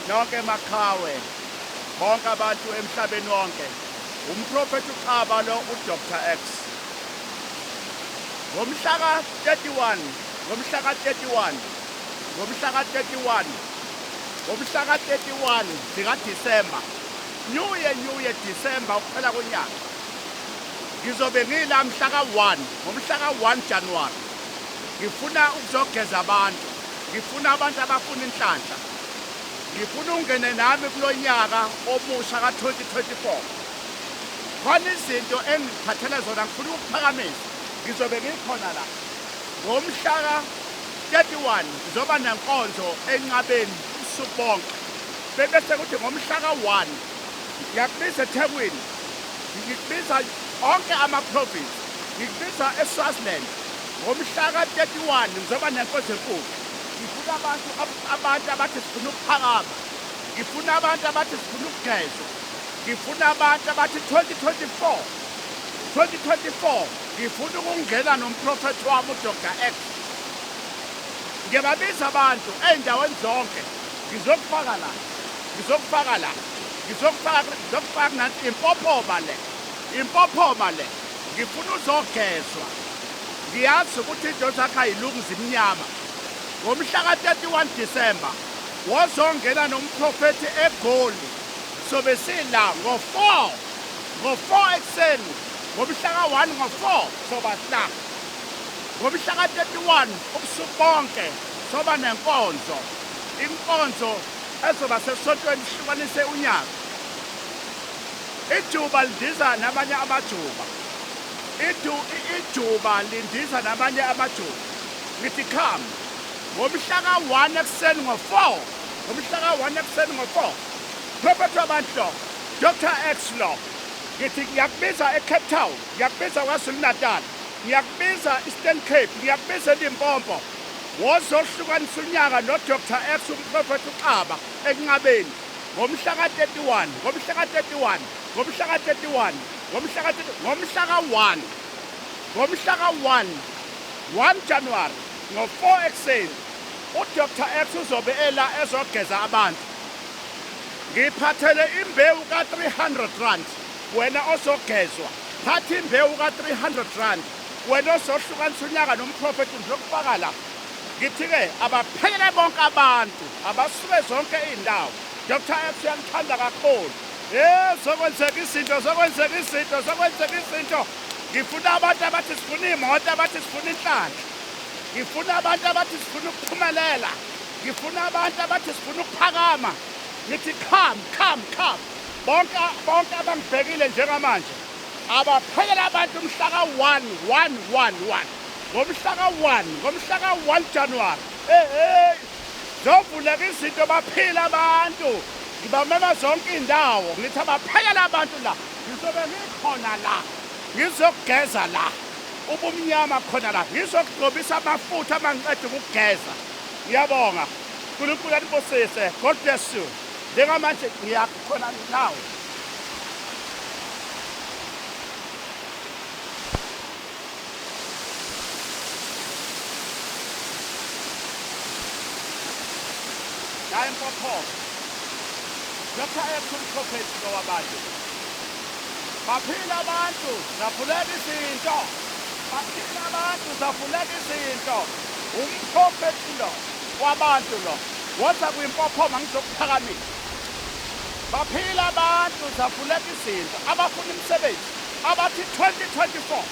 nonke maQhawe bonke abantu emhlabeni wonke umprofeti uChaba lo uDr X ngomhla ka-31 zikaDisemba New Year December ukuphela konyaka ngizobe ngila mhla ka-1 ngomhla ka-1 January ngifuna ukuzogeza abantu ngifuna abantu abafuna inhlanhla ngifuna ungene nami kulonyaka omusha ka-2024 khona izinto engiphathele zona ngifuna ukuphakamisa ngizobe ngikhona la ngomhla ka-31 ngizoba nenkonzo enqabeni usuku bonke bese kuthi ngomhla ka-1 ngiyakubiza eThekwini ngikubiza onke ama-province ngikubiza eSwaziland ngomhla ka-31 ngizoba nenkonzo enkulu ngifuna abantu abathi sifuna ukuphakama ngifuna abantu abathi sifuna ukugezwa ngifuna abantu abathi 2024 ngifuna ukungena nomprofeti wami uDr X ngiyababiza abantu ey'ndaweni zonke ngizokufaka nansi impophoma le ngifuna uzogezwa ngiyazi ukuthi into zakho ayilungu zimnyama ngomhla ka-31 Disemba wozongena nomprofeti eGoli sobe sila ngo-4 ekuseni ngomhla ka-1 ngo-4 soba sila ngomhla ka-31 ubusuku bonke soba nenkonzo inkonzo ezoba sesontweni sihlukanise unyaka ijuba lindiza namanye amajuba ijuba lindiza namanye amajuba ngithi come ngomhla ka-1 ekuseni ngo-4 prophet wabantu lo Dr X lo ngithi ngiyakubiza eCape Town ngiyakubiza kwaZulu Natal ngiyakubiza Eastern Cape ngiyakubiza eLimpopo wozohlukanisa unyaka noDr X umprofeti uChaba enqabeni ngomhla ka-31 1 January ngo-4 ekuseni uDr X uzobe ela ezogeza abantu ngiphathele imbewu ka-300 rand wena osogezwa thatha imbewu ka-300 rand wena osohlukanisa unyaka nomprofeti ngizokufaka la ngithi-ke abaphekele bonke abantu abasuke zonke iy'ndawo Dr X uyangithanda kakhulu zokwenzeka izinto ngifuna abantu abathi sifuna iy'moto abathi sifuna inhlanhla ngifuna abantu abathi sifuna ukuphumelela ngifuna abantu abathi sifuna ukuphakama ngithi come bonke abangibhekile njengamanje abaphekela abantu umhla ka-1 ngomhla ka-1 January zovuleka izinto baphila abantu ngibamema zonke iy'ndawo ngithi abaphekela abantu la ngizobe ngikhona la ngizokugeza la ubumnyama khona la ngizokugcobisa amafutha uma ngiqeda ukugeza ngiyabonga uNkulunkulu anibusise God bless you njengamanje ngiyakhona nawe Impophoma Dr X umprofeti lo wabantu baphila abantu zavuleka izinto umprofeti lo wabantu lo woza kwimpophoma ngizokuphakamisa baphila abantu zavuleka izinto abafuna imisebenzi abathi 2024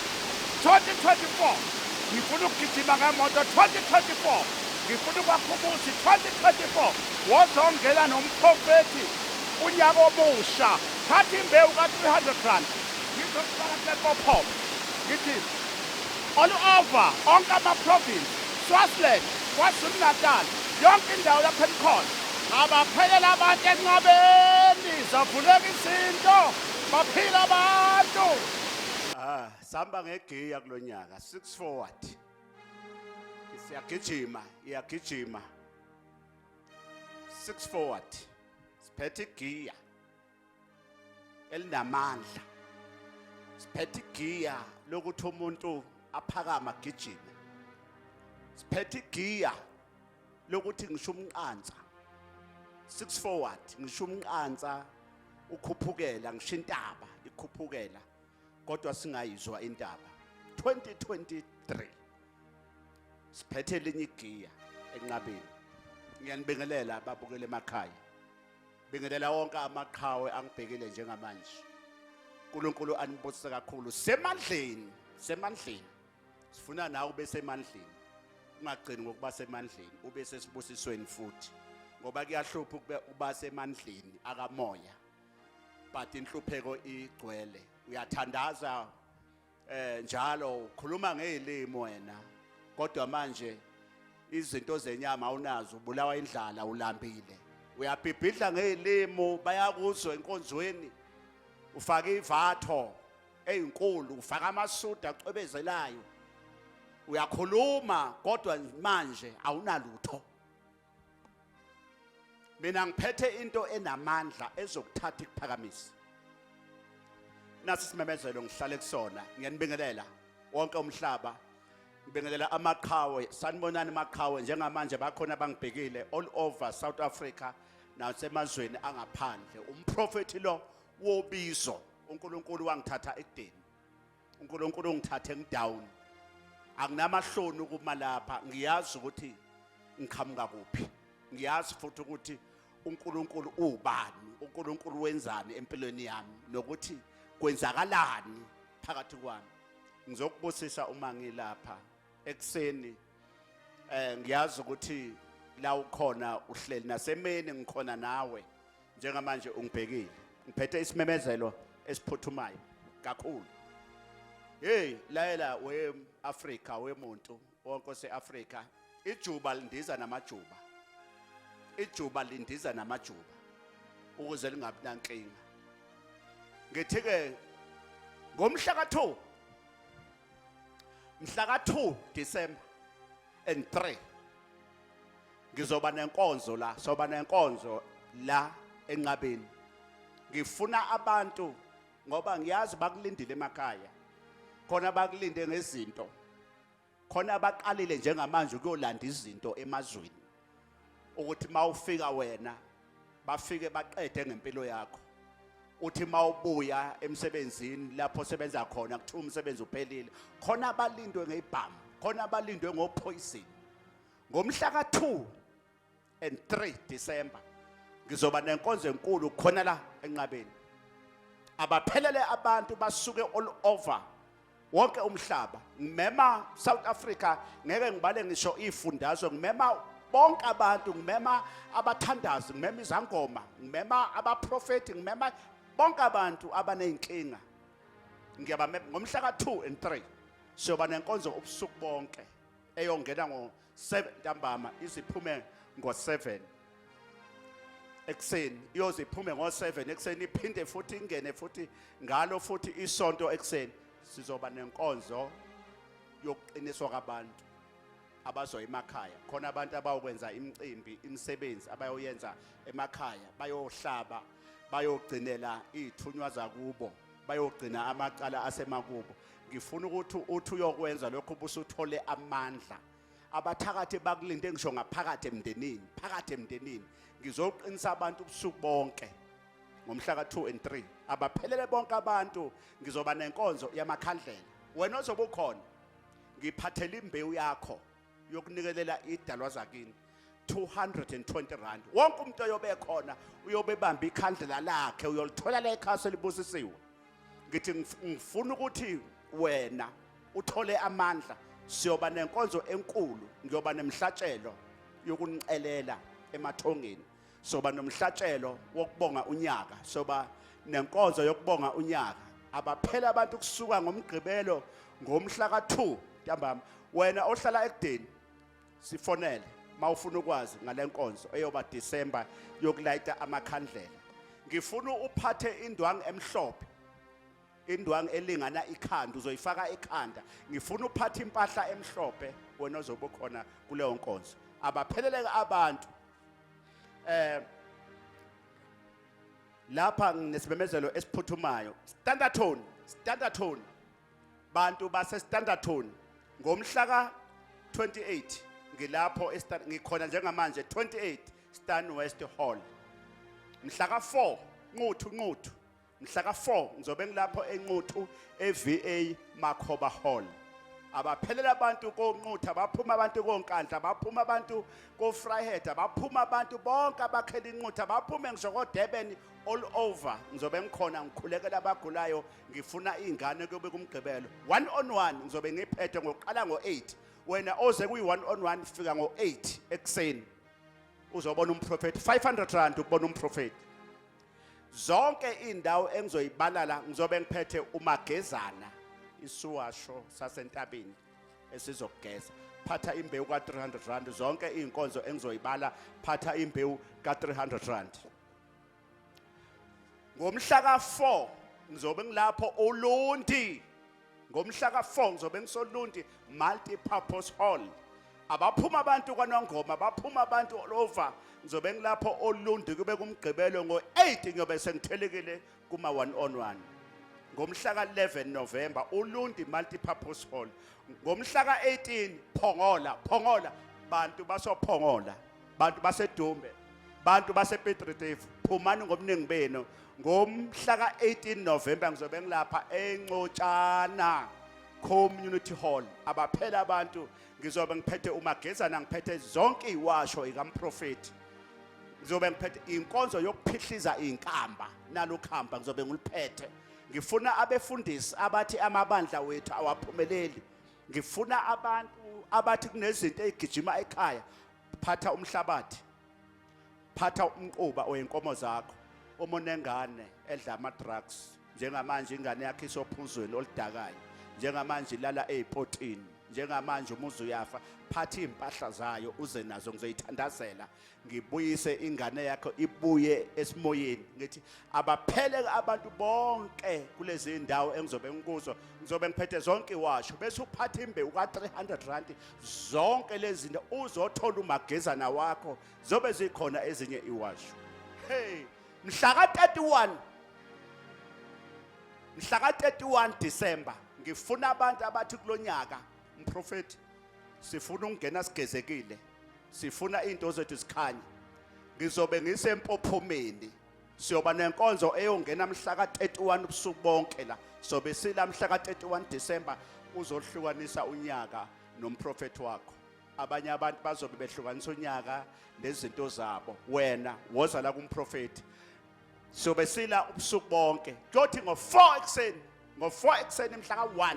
ngifuna ukugijima ngemoto 2024 ngifuna ukwakhumusi 2024 wozongena nomprofeti unyaka omusha thatha imbewu ka-300 rand ngizokufaka kulephophoma ngithi all over onke ama-province Swaziland kwaZulu Natal yonke indawo lapho enikhona abaphelela abantu enqabeni zavuleka izinto baphila abantu sihamba ngegiya kulonyaka 6 forward iyagijima 6 forward siphethe igiya elinamandla siphethe igiya lokuthi umuntu aphakama agijime siphethe igiya lokuthi ngisho umqansa 6 forward ngisho umqansa ukhuphukela ngisho intaba ikhuphukela kodwa singayizwa intaba 2023 siphethe linye igiya enqabeni ngiyanibingelela babukele emakhaya bingelela wonke amaqhawe angibhekile njengamanje uNkulunkulu anibusise kakhulu semandleni sifuna nawe ube semandleni ungagcini ngokuba semandleni ube sesibusisweni futhi ngoba kuyahlupha ukuba semandleni akamoya but inhlupheko igcwele uyathandaza njalo ukhuluma ngezilimo wena kodwa manje izinto zenyama awunazo ubulawa indlala ulambile uyabhibhidla ngezilimo bayakuzwa enkonzweni ufaka ivatho ezinkulu ufaka amasuda acwebezelayo uyakhuluma kodwa manje awunalutho mina ngiphethe into enamandla ezokuthatha ikuphakamisa nasi simemezelo ngihlale kusona ngiyanibingelela wonke umhlaba ngibingelela amaqhawe sanibonani amaqhawe njengamanje bakhona abangibhekile all over South Africa nasemazweni angaphandle umprofeti lo wobizo uNkulunkulu wangithatha ekudeni uNkulunkulu ungithathe ngidown anginamahloni ukuma lapha ngiyazi ukuthi ngikhamuka kuphi ngiyazi futhi ukuthi uNkulunkulu ubani uNkulunkulu wenzani empilweni yami nokuthi kwenzakalani phakathi kwami ngizokubusisa uma ngilapha ekseni ngiyazi ukuthi la ukhona uhleli nasemini ngikhona nawe njengamanje ungibhekile ngiphethe isimemezelo esiphuthumayo kakhulu hey layela we Africa wemuntu wonke oseAfrica ijuba lindiza namajuba ukuze lingabi nankinga ngithi ke ngomhla ka2 December and 3 ngizoba nenkonzo la enqabeni ngifuna abantu ngoba ngiyazi bakulindile emakhaya khona bakulinde ngezinto khona abaqalile njengamanje ukuyolanda izinto emazweni ukuthi mawufika wena bafike baqede ngempilo yakho uthi mawubuya emsebenzini lapho sebenza khona kuthiwa umsebenzi uphelile khona abalindwe ngeibhamu khona abalindwe ngopoison ngomhla ka2 and 3 December ngizoba nenkonzo enkulu khona la enqabeni abaphelele abantu basuke all over wonke umhlaba ngimema South Africa ngeke ngibale ngisho ifundazwe ngimema bonke abantu ngimema abathandazi ngimema izangoma ngimema abaprofeti ngimema bonke abantu abaneyinkinga ngiyabamema ngomhla ka2 and 3 siyoba nenkonzo ubusuku bonke eyongena ngo7 ntambama iziphume ngo7 ekseni iyoziphume ngo7 ekseni iphinde futhi ingene futhi ngalo futhi isonto ekseni sizoba nenkonzo yokuqiniswa kwabantu abazo emakhaya khona abantu abawukwenza imicimbi imisebenzi abayoyenza emakhaya bayohlaba bayogcinela izithunywa zakubo bayogcina amacala asemakubo ngifuna ukuthi uyokwenza lokho ubusuthole amandla abathakathi bakulinde ngisho ngaphakathi emndenini ngizoqinisa abantu ubusuku bonke ngomhla ka2 and 3 abaphelele bonke abantu ngizoba nenkonzo yamakhandlela wena ozobe ukhona ngiphathela imbewu yakho yokunikelela idalwa zakini 220 rand wonke umuntu oyobe khona uyobe bamba ikhandlela lakhe uyolithola la ekhaya libusisiwe ngithi ngifuna ukuthi wena uthole amandla siyoba nenkonzo enkulu ngiyoba nemhlatshelo yokunicelela emathongeni soba nomhlatshelo wokubonga unyaka soba nenkonzo yokubonga unyaka abaphela abantu kusuka ngomgqibelo ngomhla ka2 ntambama wena ohlala ekudeni sifonele mawufuna ukwazi ngalenkonzo eyoba December yokulayita amakhandlela ngifuna uphathe indwangu emhlophe indwangu elingana ikhanda uzoyifaka ekhanda ngifuna uphathe impahla emhlophe wena ozobe khona kuleyo nkonzo abapheleleke abantu lapha nginesibemezelo esiphuthumayo standard tone bantu base standard tone ngomhla ka28 ngilapho ngikhona njengamanje 28 Stan West Hall mhla ka4 nquthu mhla ka4 ngizobe ngilapho enquthu eVA maQhawe Hall. Abaphelela abantu konqutha baphuma abantu konkandla baphuma abantu koFryhead baphuma abantu bonke abakhela inqutha baphume ngisho koDurban all over ngizobe ngikhona ngikhulekela abagulayo ngifuna izingane kube kumgqibelo 1 on 1 ngizobe ngiphethe ngoqala ngo8 wena oze kuyi1 on 1 fika ngo8 ekseni uzobona umprofeti 500 rand ukubona umprofeti zonke indawo engizoyibalala ngizobe ngiphethe umagezana isuwasho sasentabeni esizokugeza phatha imbewu ka300 rand zonke inkonzo engizoyibala phatha imbewu ka300 rand ngomhla ka4 ngizobe ngilapho uLundi ngomhla ka4 ngizobe ngisolundi multi purpose hall abaphuma abantu kwaNongoma baphuma abantu all over ngizobe ngilapho oLundi kube kumgqibelo ngo8 ngiyobe sengithelekile kuma 1 on 1 ngomhla ka11 November uLundi multi purpose hall ngomhla ka18 Phongola bantu basophongola bantu basedumbe bantu basePetretief phumani ngomningi beno ngomhla ka18 November ngizobe ngilapha eNcotshana community hall abaphela abantu ngizobe ngiphethe umagezana ngiphethe zonke iwasho ikamprofeti ngizobe ngiphethe inkonzo yokuphihliza inkamba nalokhamba ngizobe ngiliphethe ngifuna abefundisi abathi amabandla wethu awaphumeleli ngifuna abantu abathi kunezinto ezigijima ekhaya phatha umhlabathi phatha umquba oyenkomo zakho umonengane edla ama drugs njengamanje ingane yakhe isophuzweni oludakayo njengamanje ilala ezipotini njengamanje umuzi uyafa phatha impahla zayo uze nazo ngizoyithandazela ngibuyise ingane yakho ibuye esimoyeni ngithi abaphele abantu bonke kulezi indawo engizobe ngikuzo ngizobe ngiphethe zonke iwasho bese uphatha imbewu ka300 rand zonke lezi zinto uzothola umagezana wakho zobe zikhona ezinye iwasho hey mhla ka31 December ngifuna abantu abathi kulonyaka umprofeti sifuna ukungena sigezekile sifuna into zethu sikhanye ngizobe ngisempophomeni siyoba nenkonzo eyongena mhla ka31 ubusuku bonke la sobe sila mhla ka31 December uzohlukanisa unyaka nomprofeti wakho abanye abantu bazobe behlukanisa unyaka nezinto zabo wena woza la kumprofeti sobe sila ubusuku bonke kuthi ngo4 ekseni mhla ka1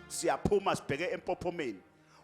siyaphuma sibheke empophomeni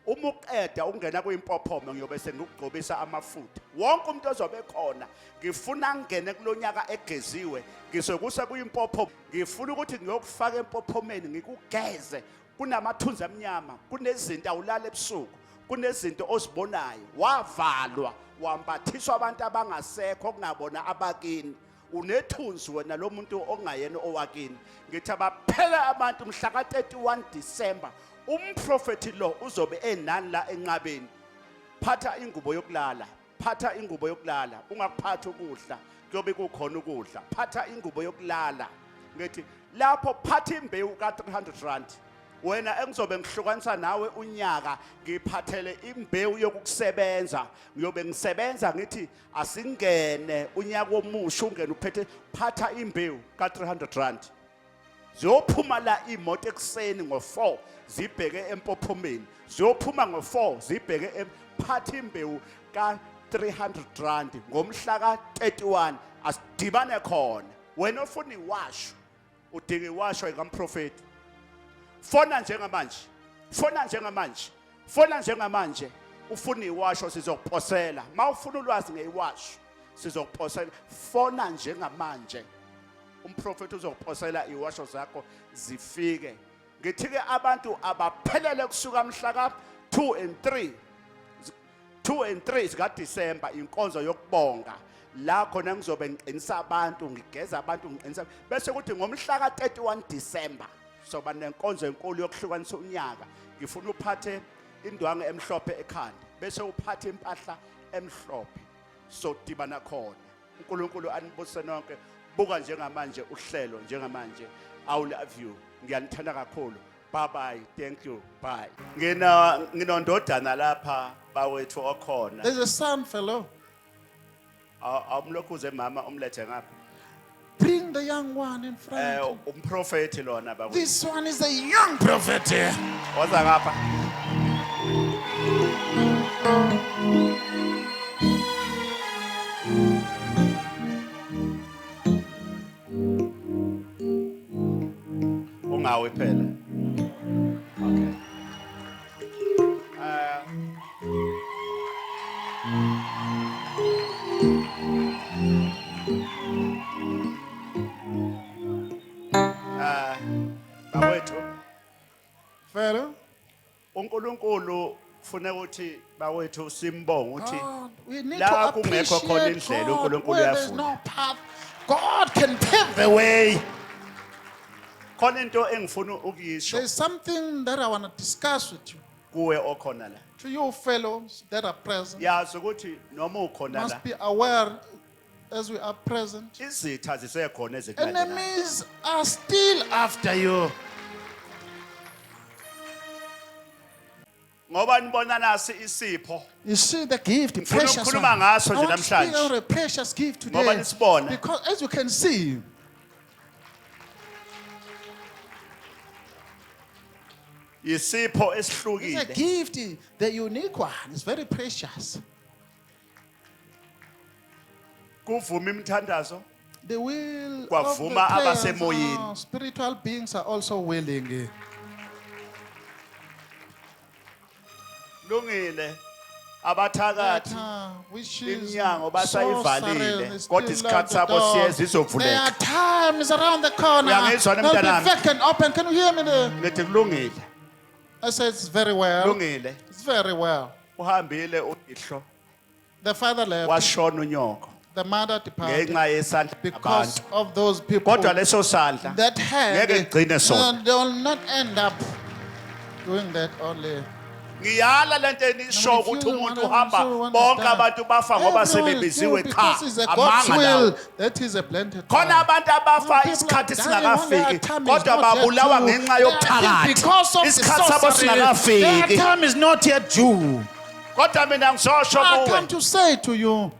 uma uqeda ungena kwimpophomo ngiyobe sengikugcobisa amafutha wonke umuntu ozobe khona ngifuna ngene kulonyaka egeziwe ngisokuse kuyimpopho ngifuna ukuthi ngiyokufaka empophomeni ngikugeze kunamathunzi amnyama kunezinto awulala ebusuku kunezinto ozibonayo wavalwa wambathiswa abantu abangasekho kungabona abakini unethunzi wena lo muntu ongayena owakini ngithi abaphela abantu mhla ka31 December umprofeti lo uzobe enani la enqabeni phatha ingubo yokulala ungakuphatha ukudla kuyobe kukhona ukudla phatha ingubo yokulala ngithi lapho phatha imbewu ka300 rand wena engizobe ngihlukanisa nawe unyaka ngiphathele imbewu yokusebenza ngiyobe ngisebenza ngithi asingene unyaka omusha ungene uphethe phatha imbewu ka300 rand ziyophuma la imoto ekseni ngo4 zibheke empophomeni ziyophuma ngo4 zibheke phatha imbewu ka300 rand ngomhla ka31 asidibane khona wena ofuna iwasho udinga iwasho ikamprofeti fona njengamanje ufuna iwasho sizokuphosela mawufuna ulwazi ngeiwasho sizokuphosela fona njengamanje umprofeti uzokuphosela iwasho zakho zifike ngithi ke abantu abaphelele kusuka mhla ka2 and 3 zika December inkonzo yokubonga la khona ngizobe ngiqinisa abantu ngigeza abantu ngiqinisa bese kuthi ngomhla ka31 December soba nenkonzo enkulu yokuhlukanisa unyaka ngifuna uphathe indwangu emhlophe ekhanda bese uphathe impahla emhlophe sodibana khona uNkulunkulu anibusise nonke buka njengamanje uhlelo njengamanje I love you ngiyanithanda kakhulu bye bye thank you bye nginondodana lapha bawethu okhona There's a son, fellow. Awumlokhuze mama umlethe ngapha. Bring the young one in front. Umprofeti lona bakwethu. This one is a young prophet here. Woza ngapha. Ungawe phela. Okay. Bawethu. Fellow, uNkulunkulu ufuna ukuthi bawethu simbonge ukuthi we need la to kungekho khona appreciate indlela God uNkulunkulu where there's uyafuna. no path. God can pave the way. Khona into engifuna ukuyisho There's something that I want to discuss with you. kuwe okhona la. To you fellows that are present, Yazi ukuthi noma ukhona la must be aware as we are present. izitha zisekhona ezikulandelayo. Enemies are still after you. Ngoba nibona nasi isipho You see the gift, the Ngifuna precious one. ukukhuluma ngaso I nje want to speak namhlanje. on a precious gift Ngoba today. nisibona. Because as you can see, isipho it's a esihlukile. gift, the unique one. It's very precious. Kuvuma imithandazo The will of the Kwavuma prayers, abasemoyeni. spiritual beings are also willing. lungile abathakathi Which is iminyango so basayivalile surreal, kodwa still isikhathi lock the sabo door. siyeza There izovuleka. are times around the corner. Uyangizwa They'll mntanami? be vacant, open. Can you hear me there? Ngithi kulungile I said it's very well. lungile It's very well. uhambile uyihlo The father left. washona unyoko The mother departed ngenxa yesandla because abantu of those people kodwa leso sandla that had. ngeke igcine sona. They will not end up doing that only. ngiyala lento enisho ukuthi umuntu uhamba bonke abantu bafa ngoba sebebiziwe cha amanga lawo. That is a blended Khona time. abantu abafa Some people isikhathi are dying when their singakafiki time is kodwa not yet babulawa due. ngenxa They are yobuthakathi because of the isikhathi sabo sorcery. Their singakafiki time is not yet due. kodwa mina ngizosho I come kuwe to say to you,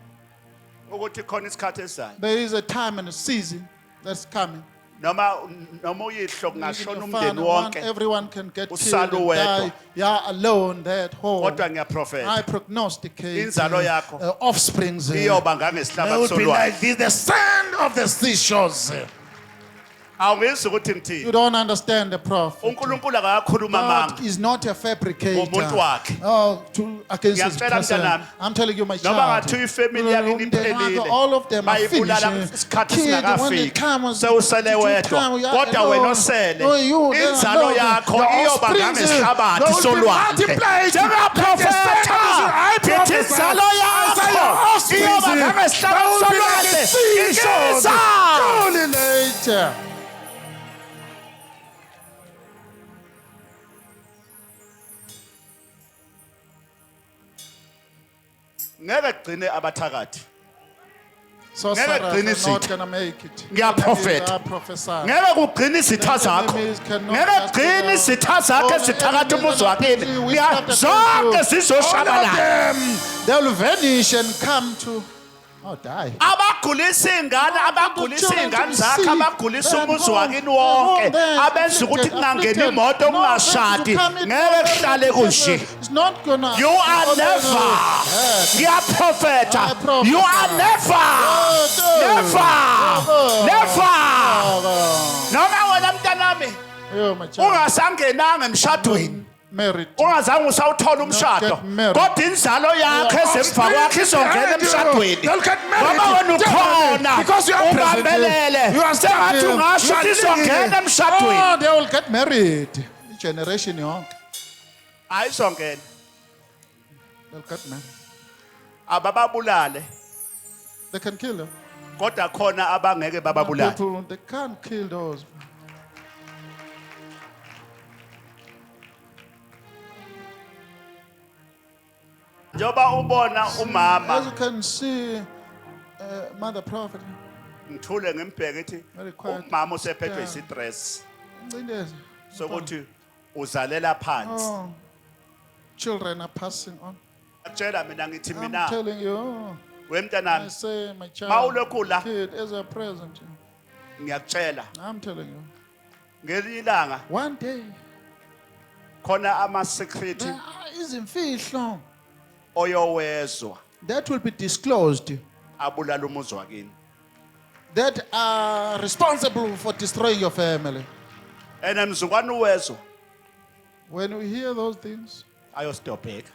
ukuthi khona isikhathi esizayo there is a time and a season that's coming. noma uyihlo Even kungashona your umndeni father, wonke everyone can get Usale killed and uwedwa. die. You are alone there at home. kodwa I ngiyaprofeta prognosticate inzalo yakho offsprings. iyoba They ngangesihlaba will be solwazi like this, the sand of the seashores. awungizwa ukuthi ngithini You don't understand the prophet. uNkulunkulu akakhuluma God manga is not a fabricator. Ngomuntu wakhe. Oh, against his Ngiyacela person. mntanami. I'm telling you, my noma child. ngathi ifamily yakini Umndeni wakho, iphelile all of them are bayibulala finished. isikhathi Kid, when singakafiki it comes sewusele to wedwa time, you are kodwa alone. wena osele No, you, they are inzalo alone. yakho Your iyoba offsprings, ngangesihlabathi they will be solwandle multiplied. njengaprofetha I ngithi prophesy. inzalo yakho Your offsprings, iyoba they ngangesihlabathi will be like solwandle the seashores. Ngiyeza. Surely later. ngeke kugcine abathakathi Sorcerers Ngeke kugcine are not isitha. going to make it. Ngiyaprofetha. I prophesy. ngeke kugcine izitha zakho ngeke kugcine izitha zakho ezithakatha umuzi wakini zonke zizoshabalala They will vanish and come to die. abagulisa ingane abagulisa ingane zakho abagulisa umuzi wakini wonke abenza ukuthi kungangeni imoto kungashadi ngeke kuhlale kunje It's not gonna. you are never ngiyaprofetha you are never noma wena mntanami Oh, my child. ungasangenanga emshadweni Married. ungazange usawuthola umshado get married. kodwa inzalo yakho ezemva kwakho izongena emshadweni They'll get married. ngoba wena ukhona Definitely. Because you are present. ubambelele You are sengathi standing. ungasho You are ukuthi izongena living. emshadweni Oh, they will get married. Generation young. ayizongena They'll get married. abababulale They can kill them. kodwa khona abangeke bababulale People, they can't kill those. njoba ubona As umama you can see, Mother Prophet, ngithule ngembheke ethi Very quiet. umama usephethwe Yeah. isistress Ngcindezi. sokuthi uzalela phansi Oh, children are passing on. akutshela mina ngithi I'm mina telling you, We I mntanami, say, my Mawulokhu la. child, kid, as a present, ngiyakutshela I'm telling you, ngelinye ilanga one day, khona ama-secret there are izimfihlo oyowezwa that will be disclosed abulala umuzi wakini. that are responsible for destroying your family. And mzukwane uwezwa When you hear those things, ayostopeka.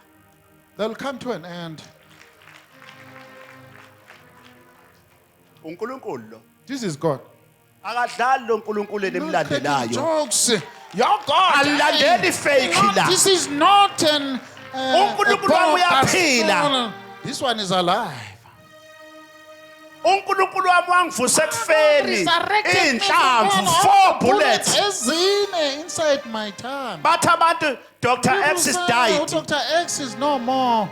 they'll come to an end. uNkulunkulu lo This is God. akadlali lo nkulunkulu Not enimlandelayo. taking jokes. Your God. Alilandeli fake No, la. this is not an. uNkulunkulu wami uyaphila. No. This one is alive. uNkulunkulu wami wangivuse ekufeni Resurrected me from inhlamvu all 4 bullets bullets. ezine inside my tongue. Bathi abantu Dr. X is died. Dr. X is no more.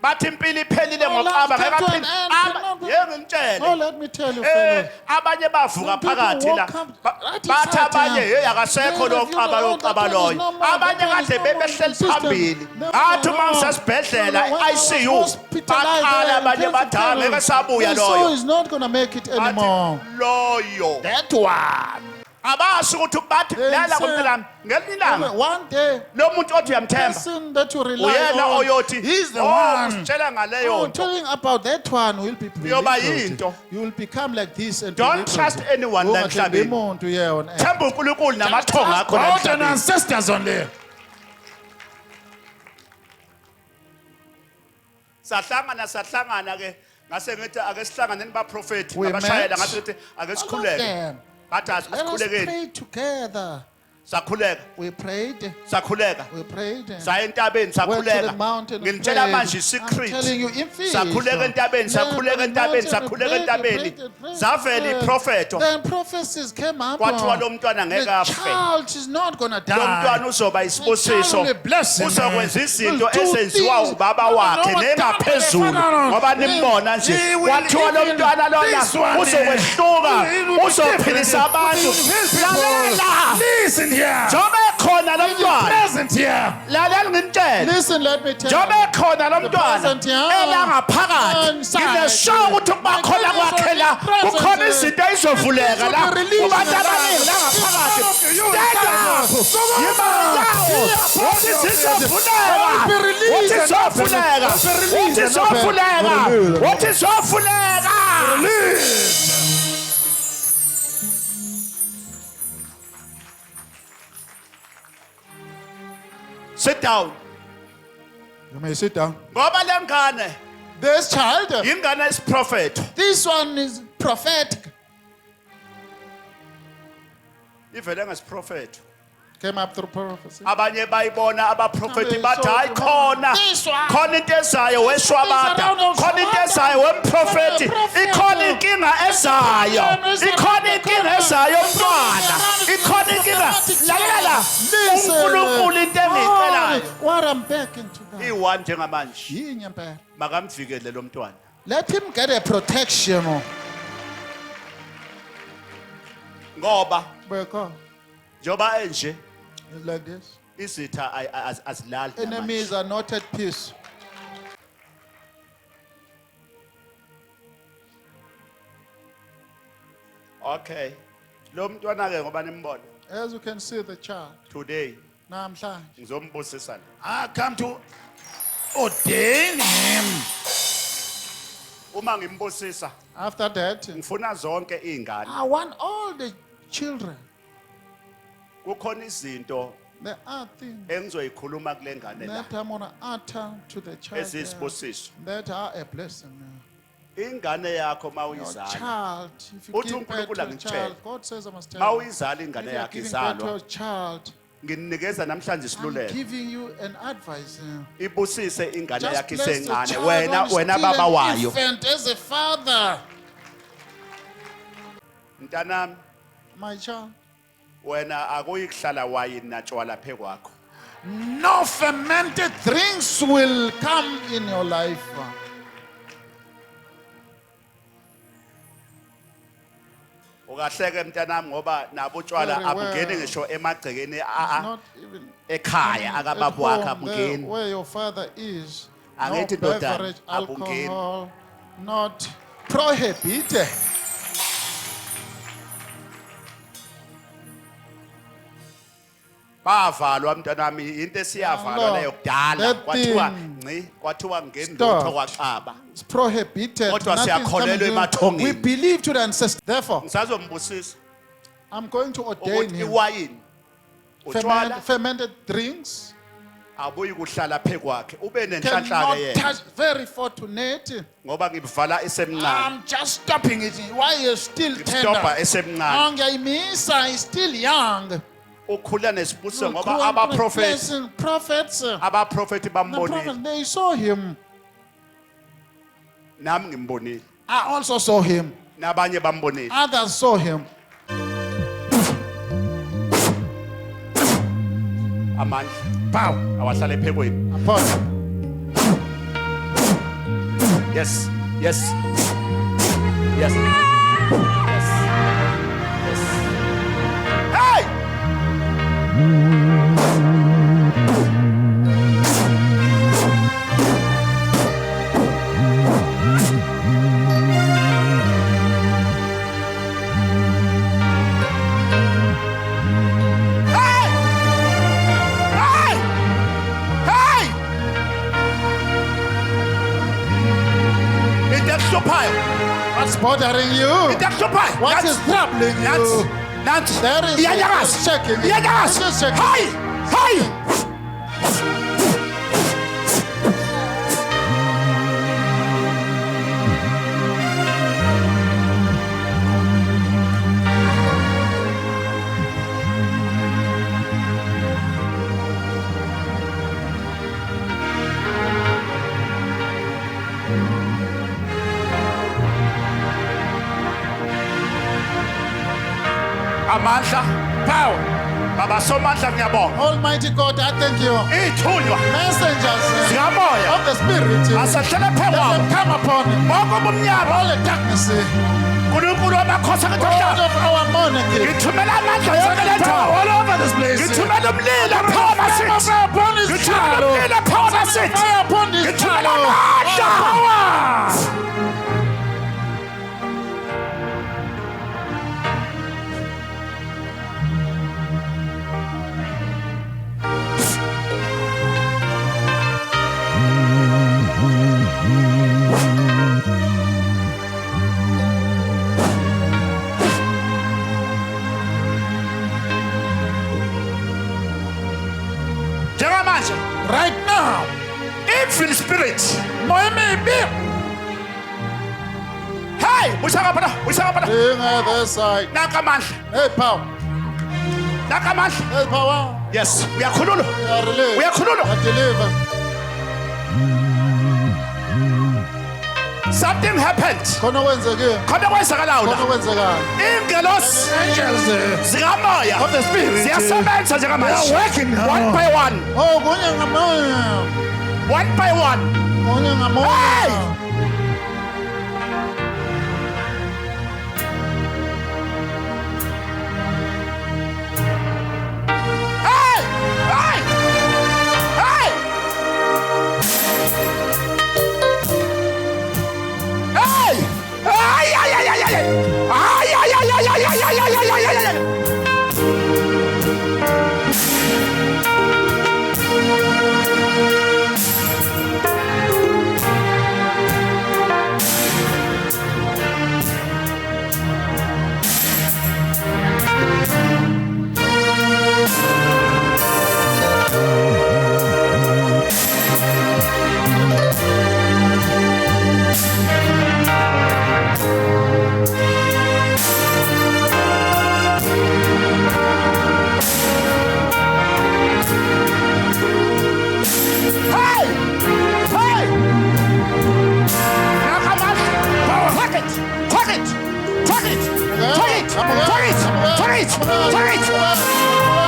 Bathi impilo iphelile Oh, ngoqaba life ngeke came to an aphinde. end. Yeke Oh, ngitshele. let me tell you, fellows. Abanye bavuka Some people phakathi la. woke up right Bathi inside abanye here. hey akasekho They lo refuse, qaba oh, lo that qaba one is loyo. no more, Abanye that one is kade no more in bebehleli the system. phambili. No, Bathi no, uma no. ngisesibhedlela When I was ICU hospitalized, bakhala abanye intensive bathi care, ngeke sabuya the soul loyo. is not going to make it anymore. Bathi loyo. That one. Abasho ukuthi bathi They lala say- kumntanami ngelinye ilanga One day, lo muntu othi uyamthemba person that you rely uyena on, oyothi he's the oh one. usitshela ngaleyo Oh, nto. telling about that one will be Uyoba delivered. yinto. You will become like this and Don't delivered. trust anyone la Ungathembi emhlabeni. umuntu, yeah, on earth. Themba uNkulunkulu namathonga akho la God and emhlabeni. ancestors only. Sahlangana ke ngase ngithi ake sihlanganeni baprofeti We ngabashayela met. ngase ngithi ake All of sikhuleke. them. Bathi Let us asikhulekeni. pray together. Sakhuleka. We prayed. Sakhuleka. We prayed. Saya entabeni Went to sakhuleka. the mountain and Nginitshela prayed. manje I'm isecret. telling you, in faith. Sakhuleka entabeni, sakhuleka entabeni, sakhuleka entabeni. Zavela iprofeto. Then prophecies came up. Kwathiwa lo mntwana ngeke The afe. child is not going to Lo die. mntwana uzoba isibusiso. will bless him. Uzokwenza izinto Will do ezenziwa things ubaba no wakhe one done by the nengaphezulu father. ngoba nimbona nje. He will Kwathiwa lo even mntwana lona this one, uzokwehluka. he will be Uzophilisa different. abantu. His people. Lalela. Listen here. Njobe khona lo mntwana. Present here. Lalela ngintshela. Listen, let me tell Njobe you. khona lo mntwana present, yeah. elangaphakathi Inside. ngineshow ukuthi ukuba khona kwakhe la Present, kukhona yeah. izinto ezovuleka la Things will be released kubantu in the abaningi life. langaphakathi You stand up wothi zizovuleka Be released wothi and zizovuleka be released wothi and zizovuleka be wothi zizovuleka. Sit down. You may sit down. Ngoba lengane This child, ingane yesiprophet this one is prophetic. ivele ngesiprophet. Came up through prophecy. Abanye bayibona abaprofeti Abe, bathi so hayi khona this one. khona into ezayo weshwabada khona into ezayo wemprofeti ikhona inkinga ezayo ikhona inkinga ezayo mntwana ikhona inkinga lalela uNkulunkulu into engiyicelayo What I'm begging to God. i1 njengamanje Yinye impela. makamvikele lo mntwana. Let him get a protection. Ngoba Because njoba enje it's like this. izitha azilali Enemies are not at peace. okay lo mntwana ke ngoba nimbona As you can see, the child. today Namhlanje. ngizombusisa la. I come to ordain him. Uma ngimbusisa After that, ngifuna zonke izingane I want all the children. kukhona izinto There are things engizoyikhuluma kule ngane la that I'm going to utter to the child ezisibusiso. that are a blessing. Ingane yakho Your mawuyizala child, if you Uthi give birth uNkulunkulu to a angitshele. child, God says I must tell you. mawuyizala ingane If you are yakho giving birth to izalwa a child, nginikeza namhlanje I'm isiluleko giving you an advice. ibusise ingane Just yakho bless the isencane child wena who is wena still baba an wayo. infant as a father. Mntanami My child, wena akuyikuhlala wayini natshwala phe kwakho. no fermented drinks will come in your life. Ukahleke mntanami ngoba nabo utshwala Very well. abungeni ngisho emagcekeni Not even ekhaya at akababa wakhe home, there abungeni. where your father is. angithi No ndodana beverage, akungeni alcohol, not prohibited. bavalwa mntanami into esiyavalwa Lord, leyo kudala that kwathiwa thing ngci kwathiwa ngendotho stopped. kwachaba It's prohibited. Kodwa Nothing's coming siyakholelwa to- emathongeni. We believe to the ancestors. Therefore, ngisazombusisa I'm going to ordain ukuthi him iwayini utshwala fermented drinks. abuyi kuhlala phe kwakhe ube nenhlanhla Cannot ke yena touch, very fortunate. ngoba ngivala esemncane I'm just stopping it. Why is still ngistopha tender? esemncane Ngiyayimisa, he's still young. ukhula nesibusiso ngoba Growing abaprofeti blessing, prophets. The abaprofeti bambonile prophets, they saw him. nami ngimbonile I also saw him. nabanye bambonile Others saw him. amandla Pow. awahlala ephekweni Upon. yes yes yes yes yes hey What's bothering you? What is troubling you? There is just checking. Just checking. amandla Power. baba somandla ngiyabonga Almighty God, I thank you. ithunywa Messengers zikamoya of the Spirit. asahlele phe Let kwabo them come upon him. bonke ubumnyama All the darkness. uNkulunkulu wamakhosi God akathola of our monarchy. ngithumela amandla yonke le ndawo All over this place. ngithumela umlilo phoma sithi Fire upon his ngithumela child. umlilo phoma sithi Fire upon his ngithumela child. amandla Power. njengamanje Right now. evil spirit Moya maybe. hey bushaka phela Being at their side. naka amandla Hey, power. naka amandla Hey, power. yes uyakhululwa You are released. Uyakhululwa. You are delivered. something happened Khona kwenzekile. khona kwenzakalayo Khona la kwenzekala. ingelosi Angels zikamoya of the Spirit. ziyasebenza njengamanje They are working now. one by one Oh, kunye ngamoya. one by one Kunye ngamoya. Hey! hey hey hey hey ay ay ay ay ay ay ay ay ay ay ay ay ay ay ay ay Hey! Hey! Now come on! Tuck it! Tuck it! Tuck it! Tuck it! Tuck it! Tuck it! Tuck it!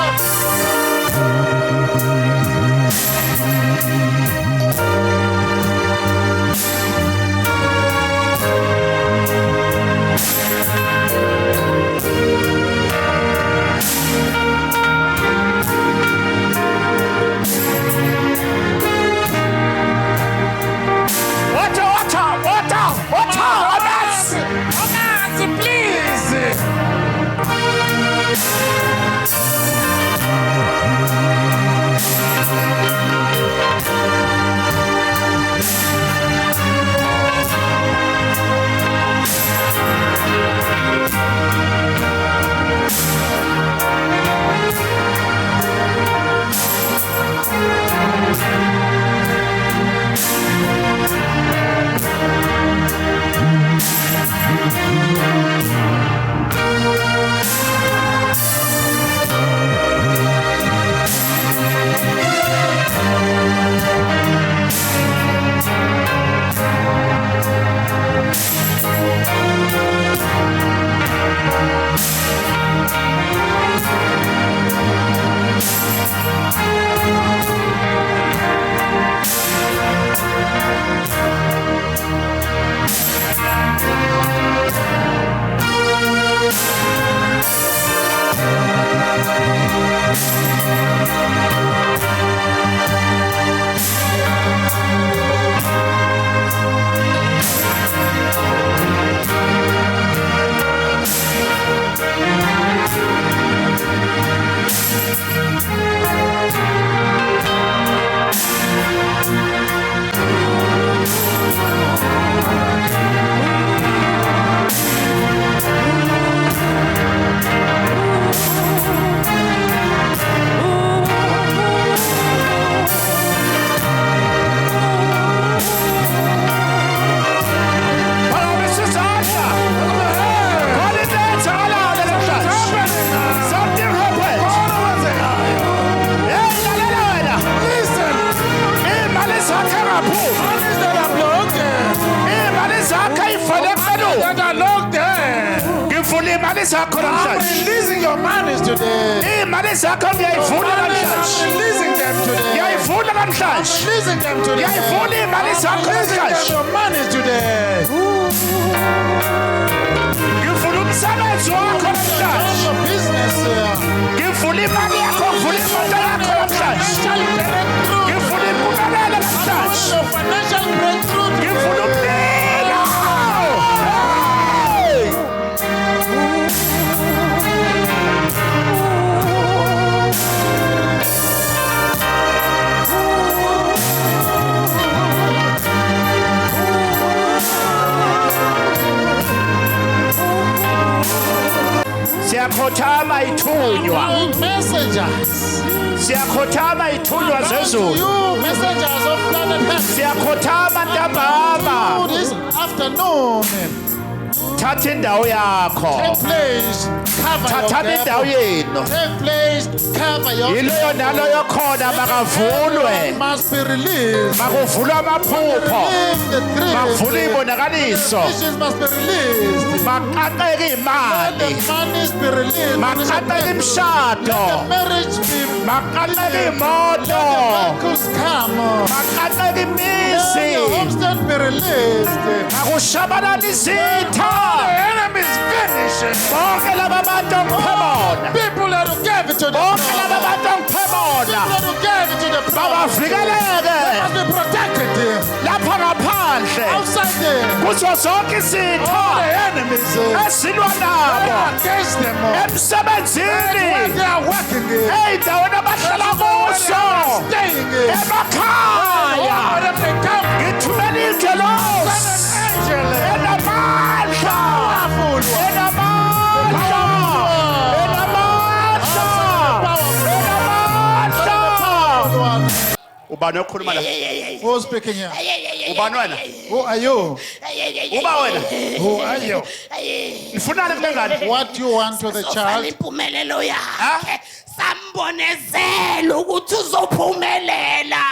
imali zakho I'm namhlanje. releasing your monies today. Imali zakho ngiyayivula I'm namhlanje. releasing them today. Ngiyayivula I'm namhlanje. releasing them today. Ngiyayivula imali zakho I'm releasing them namhlanje. your monies today. Ngivula umsebenzi wakho namhlanje. Your business here. Ngivula imali yakho, ngivula imoto yakho namhlanje. Financial breakthrough. Ngivula impumelelo namhlanje. Your financial breakthrough. Ngivula umlilo. Siyakhothama ithunywa. Messengers. Siyakhothama ithunywa zezulu. You messengers of planet Earth. Siyakhothama ntambama. This afternoon. Thatha indawo yakho. Take place. Cover your Thatha indawo gap. yenu. Take place. Cover your Yileyo naloyo khona makavulwe. must be released. Makuvulwe amaphupho. Release the Makuvulwe dreams. ibonakaliso. Visions must be released. Maqaqeke Let imali. the monies be released. Maqaqeke imshado. Let the marriage be Maqaqeke imoto. miracles come. Maqaqeke Let the imizi. homestead be released. Akushabalala izitha. The enemy is finishing. Bonke laba bantu ngiphemona. People that who gave it to the Bonke laba prophet. bantu ngiphemona. People that who gave it to the prophet. Babavikeleke Must be protected. lapha ngaphandle. Outside there. Kuzo zonke izitha All the enemies. esilwa They nabo are against them. emsebenzini Where they are working in. ey'ndaweni abahlala kuzo Staying in. emakhaya Wherever they come. ngithumela ingelosi Angel. enamandla Powerful. enamandla enamandla. Ubani okhuluma la? Who's speaking here? Ubani wena? Who are you? Uba wena? Who are you? Nifunani kule ngane? What do you want to the child? Impumelelo yakhe sambonezela ukuthi uzophumelela,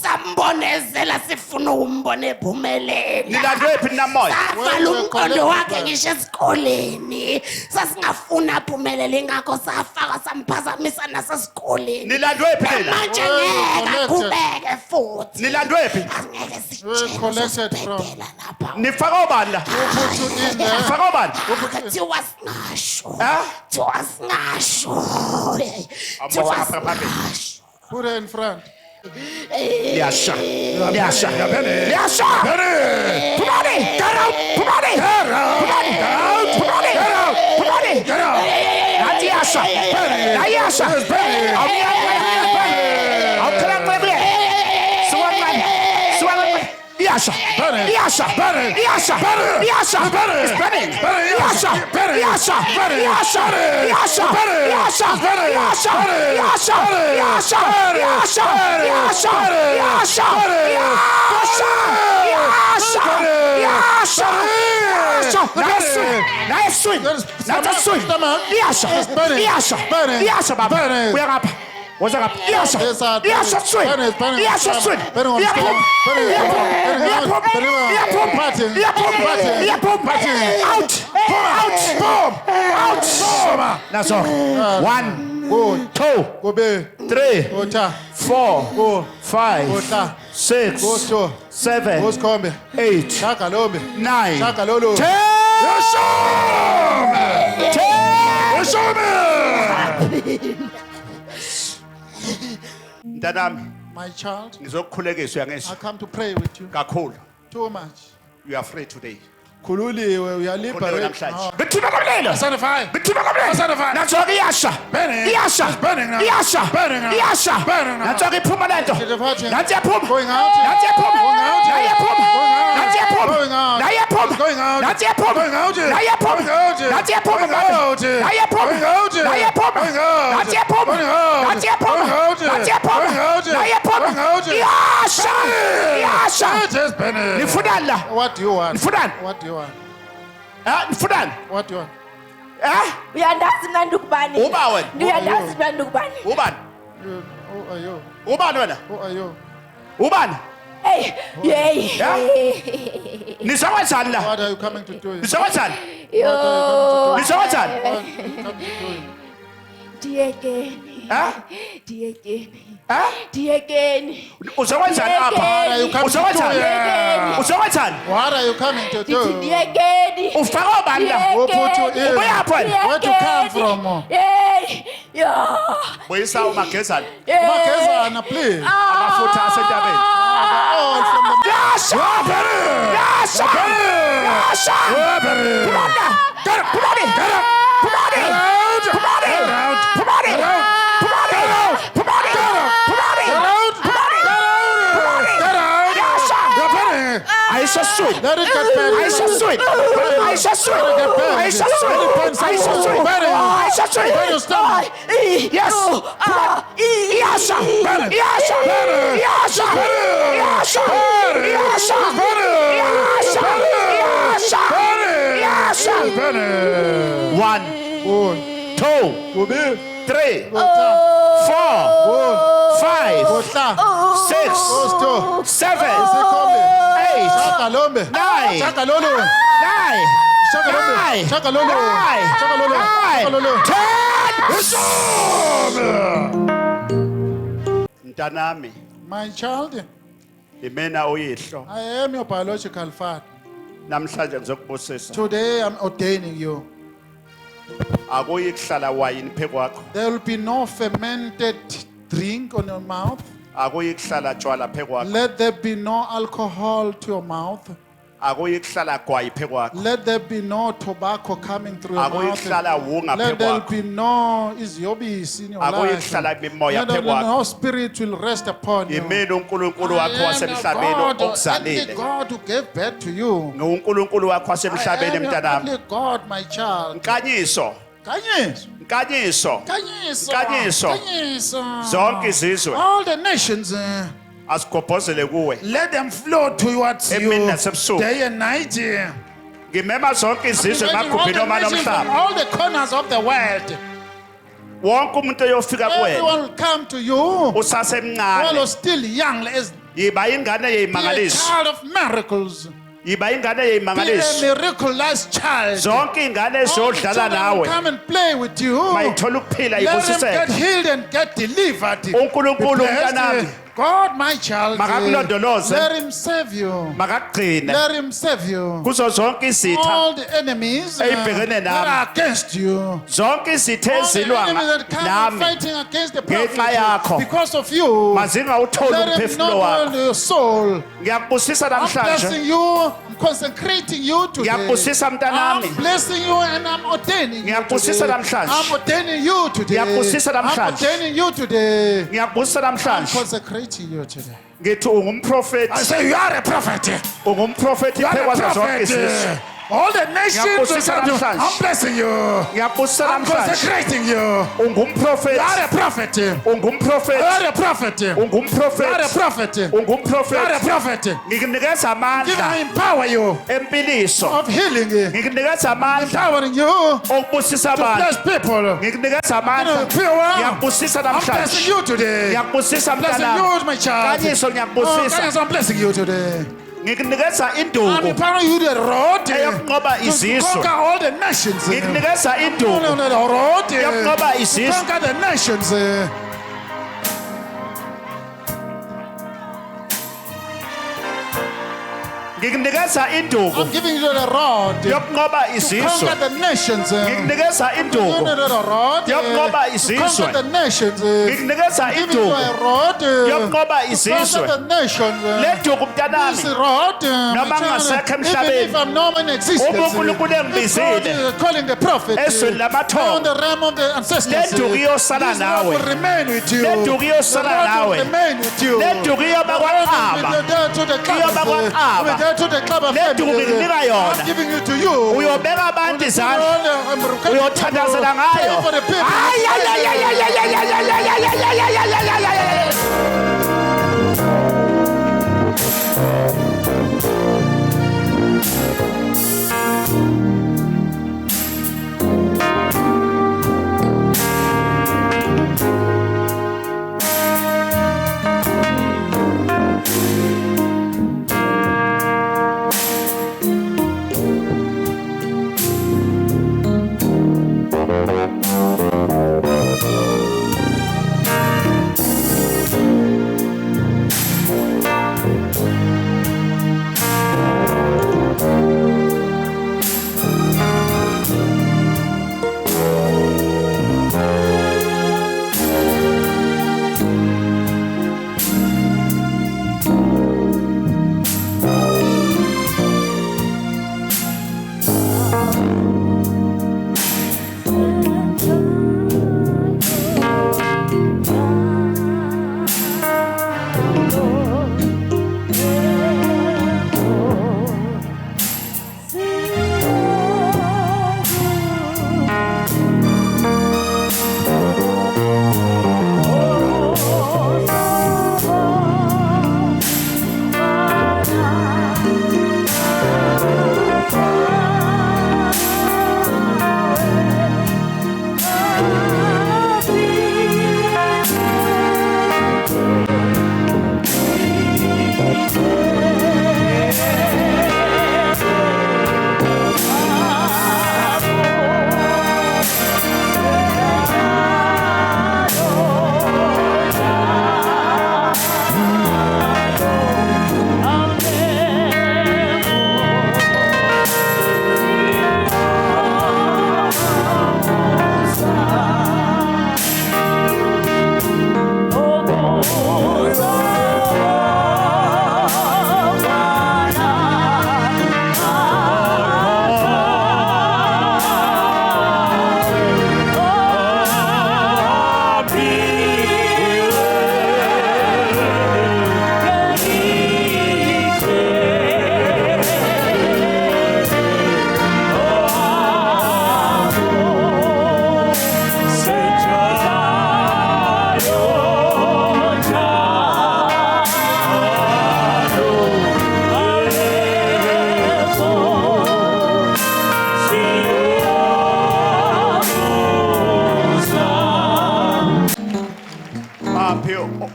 sambonezela sifuna ukumbona ephumelela. Nilandwe phi namoya? Savala umqondo wakhe ngisho esikoleni, sasingafuna aphumelele ingakho safaka samphazamisa nasesikoleni. Nilandwe phi lena? Manje ngeke aqhubeke futhi. Nilandwe phi? Angeke collected sitshele from- sibhedela lapha. Nifaka obani la? Who put you in there? Nifaka obani? Kuthiwa singasho. Ha? Kuthiwa singasho. Amboza ngapha phambili. Put her in front. Liyasha. Liyasha. Liyasha. Phumani. Get out. Phumani. Phumani. Phumani. Phumani. Nathi yasha. Nayasha. Awukhalaqebe. Suwaqani. Suwaqani. Liyasha. Liyasha. Liyasha. Liyasha. It's burning. Liyasha. Liyasha. Liyasha. Liyasha. Liyasha. Liyasha. Liyasha. Liyasha. Liyasha. Liyasha. Liyasha. Liyasha. Liyasha. Liyasha. Nice swing. Nice swing. Liyasha. Liyasha. Liyasha baba. Uya ngapha. Woza ngapha. Liyasha. Liyasha swing. Liyasha swing. Out. Out. Out. That's all. 1, Go. 2, Go be. 3, Go ta. 4, Go. 5, Go ta. 6, Go to. 7, Go skombe. 8, Shaka lobe. 9, Shaka lolo. 10. Mntanami, My child, ngizokukhulekisa I uyangizwa come to pray with you. kakhulu. Too much. You are free today. Khululiwe, we are Khululeke liberated. namhlanje. Bethuna komlilo. Son of fire. Bethuna komlilo. Son of fire. Natsoke iyasha. Burning. Iyasha. It's burning now. Iyasha. Burning now. Iyasha. Burning now. Natsoke iphuma lento. Get the party. Nathi yaphuma. Going out. Nathi yaphuma. Going out. Nathi yaphuma. Going out. Nathi yaphuma. Going out. Nathi yaphuma. Going out. Nathi yaphuma. Going out. Nathi yaphuma. Going out. Nathi yaphuma. Going out. Nathi yaphuma. Going out. Nathi yaphuma. Going out. Nathi yaphuma. Going out. Nathi yaphuma. Going out. Nathi yaphuma. Going out. Nathi yaphuma. Going out. Iyasha. Iyasha. It is burning. Nifunani la? What do you want? Nifunani? What do you want? Nifunani? What do you want? Uyandazi mina ndukubani? Uba wena. Uyandazi mina ndukubani? Ubani? Who are you? Ubani wena? Who are you? Ubani? Hey, yey. Yeah? Nisawathani la? What are you coming to do? Nisawathani? Yo. Nisawathani? What are you coming to do? Diyekeni. Ha? Diyekeni. Ha? Diyekeni. Usawathani What are apha? you coming to do? Usawathani? Diyekeni. Usawathani? What are you coming to Dithi do? diyekeni. Ufaka obani la? Who put you in? Ubuyaphi wena? Where to come from? Hey. Yo. Buyisa umagezana. Magazana, please. Amafutha asentabeni. All from the Yasha! Yasha! Yasha! Come on now! Get up! Come on in! Get up! Come on in! Come on in! Come on in! Come on in! Come on in! Come on in! Come on in! Get out! Yasha! You're Aisha sweet! Let it get better. Aisha sweet! Aisha sweet! Aisha sweet! Aisha sweet! Aisha sweet! Better stop. Yes! Come on! Yasha! Yasha! Yasha! Yasha! Yasha! Yasha! Yasha! 1, 2, 3, 4, 5, 6, 7, 8, Shakalombe. 9, Shakalolo. 9, Shakalombe. Shakalolo. Shakalolo. Shakalolo. Mntanami, My child, imena uyihlo. I am your biological father. Namhlanje ngizokubusisa. Today I'm ordaining you. Akuyi kuhlala wayini phekwakho. There will be no fermented drink on your mouth. Akuyi kuhlala tshwala phekwakho. Let there be no alcohol to your mouth. Akuyi kuhlala gwayi phekwakho. Let there be no tobacco coming through your Akuyi mouth. kuhlala wunga Let there phekwakho. be no iziyobisi in your Akuyi life. kuhlala imimoya phekwakho. No spirit will rest upon you. Yimina uNkulunkulu I wakho am wasemhlabeni the only okuzalile. God who gave birth to you. NguNkulunkulu wakho I wasemhlabeni am your mntanami. only God, my child. Nkanyiso, Nkanyiso. Nkanyiso. Nkanyiso. Nkanyiso. Nkanyiso. Zonke izizwe All the nations, asigobhozele kuwe. let them flow towards you Emini nasebusuku. day and night. Ngimema zonke izizwe All magubhini the oma nations from nomhlaba. all the corners of the world. Wonke umuntu oyofika kuwena Everyone will come to you while usasemncane. you're still young. As Yiba ingane be a yeyimangaliso. child of miracles. Yiba ingane Be a yeyimangaliso. miraculous child. Zonke ingane All the ezodlala children will nawe come and play with you. mayithola ukuphila Let them get ibusiseke. healed and get delivered. uNkulunkulu Be blessed. mntanami God, my child, Makakulondoloze. let him save you. makagcine Let him save you. kuzo zonke izitha All the enemies Eyibhekene that nami. are against you. zonke izitha All the ezilwa enemies that come nami fighting against the Ngenxa prophet yakho. because of you. mazingawutholi Let him umphefumulo not wakho. hold your soul. Ngiyakubusisa I'm namhlanje. blessing you. I'm consecrating you today. Ngiyakubusisa mntanami. I'm blessing you and I'm ordaining you Ngiyakubusisa today. namhlanje. I'm ordaining you today. Ngiyakubusisa I'm namhlanje. ordaining you today. Ngiyakubusisa I'm namhlanje. consecrating you today. Ngithi ungumprofeti. I say you are a prophet. Ungumprofeti You are a phekwazo zonke prophet. izizwe. All the nations will Ngiyakubusisa come to you. namhlanje. I'm blessing you. Ngiyakubusisa I'm namhlanje. consecrating you. You Ungumprofeti. are a prophet. You Ungumprofeti. are a prophet. You are a Ungumprofeti. prophet. You are a Ungumprofeti. prophet. Ngikunikeza Give amandla me empower you empiliso. of healing. Ngikunikeza amandla Empowering you okubusisa to abantu. bless people. Ngikunikeza amandla. I'm Ngiyakubusisa blessing namhlanje. you today. Ngiyakubusisa Blessing mntanami. you, my child. Nkanyiso ngiyakubusisa. Nkanyiso, I'm blessing you today. Ngikunikeza I'm induku empowering you the road eyokunqoba to izizwe. conquer all the nations. Ngikunikeza No, induku no, the road yokunqoba to izizwe. conquer the nations. Ngikunikeza induku I'm giving you the road to yokunqoba izizwe. conquer the nations. Ngikunikeza You induku know the road yokunqoba to izizwe. conquer the nations. Ngikunikeza I'm giving you induku a road yokunqoba to izizwe. conquer the nations. Le duku This mntanami road, Noma my child, ngingasekho even emhlabeni, if I'm not in existence, uma uNkulunkulu if God engibizile is calling the prophet ezweni lamathongo, on the realm of the ancestors, le duku iyosala this road nawe. will remain with you. Le duku iyosala The road will nawe. remain with you. Le duku iyoba kwaNqaba. We're there to the club. Iyoba kwaNqaba. We're there to the club of Le duku family. ngikunika yona. I'm giving it to you. Uyobeka abantu izandla. I'm Uyothandazela ngayo. Pray for the people. Ay, ay, ay, ay, ay, ay, ay, ay, ay, ay, ay, ay, ay, ay, ay, ay, ay, ay.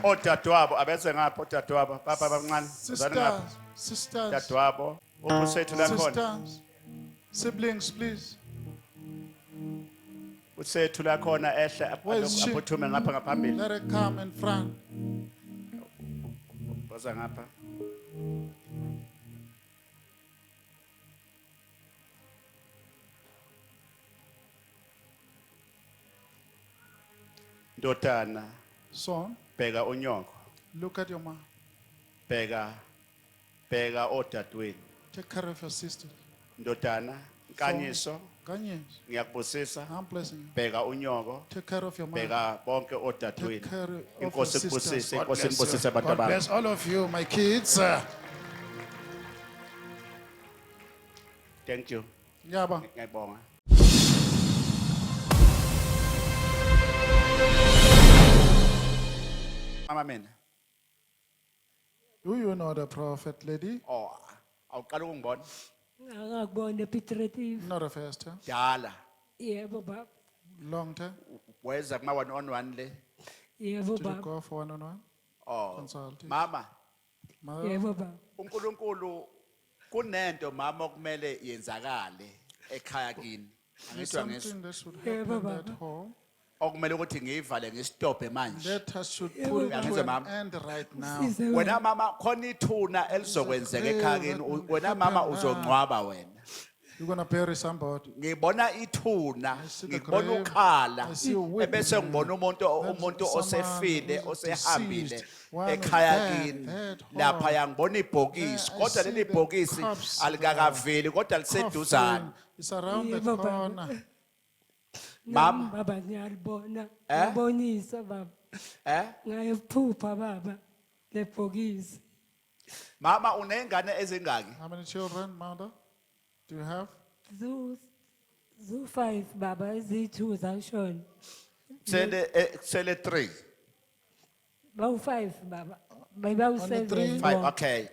odadewabo abese ngapha odadewabo baba abancane uzana ngapha Sisters, dadewabo ubusethu la khona sisters, siblings, please. usethu la khona ehle Where is she? aphuthume ngapha ngaphambili Let her come in front. baza ngapha ndodana Son, bheka unyoko look at your mom. bheka odadewini Take care of your sister. ndodana Nkanyiso Nkanyiso, ngiyakubusisa I'm blessing you. bheka unyoko Take care of your mom. bheka bonke Take odadewini care of your inkosi sisters. kubusise God inkosi bless you. nibusise abantu God bami bless all of you, my kids. thank you Yaba. ngiyabonga mama mina Do you know the prophet lady? oh awuqala ukungibona Ngakubona Petrative. Not the first time. dala Yebo baba. Long time. weza kuma 1-on-1 le Yebo Did you baba. go for one-on-one? oh Consulting. mama Mother, Yebo baba. uNkulunkulu kunento mama okumele yenzakale ekhaya kini there's angithiwa ngeso something that should Yeah, happen Baba. at home. okumele ukuthi ngiyivale ngistophe manje That us should put it Baba. to an Mama. end right now. Size wena mama khona ithuna elizokwenzeka ekhaya kini wena mama uzongcwaba wena You're going to bury somebody. ngibona ithuna see the ngibona grave. ukhala I see a weeping ebese ngibona umuntu someone osefile who's osehambile deceased, one ekhaya dead, kini dead, lapha horror. yangibona ibhokisi There I kodwa see leli the bhokisi corpse alikakaveli kodwa liseduzana Coffin. It's around the Yebo, Baba. corner. Mama. baba ngiyalibona. Eh? Ngibonisa baba. Ngayiphupha baba. Lebhokisi. mama unengane ezingaki How many children, mother, do you have? Zu 5 baba ezi2 zashona. sele 3 Bawu 5 baba. Bayibawu Only 3? 7. 5 okay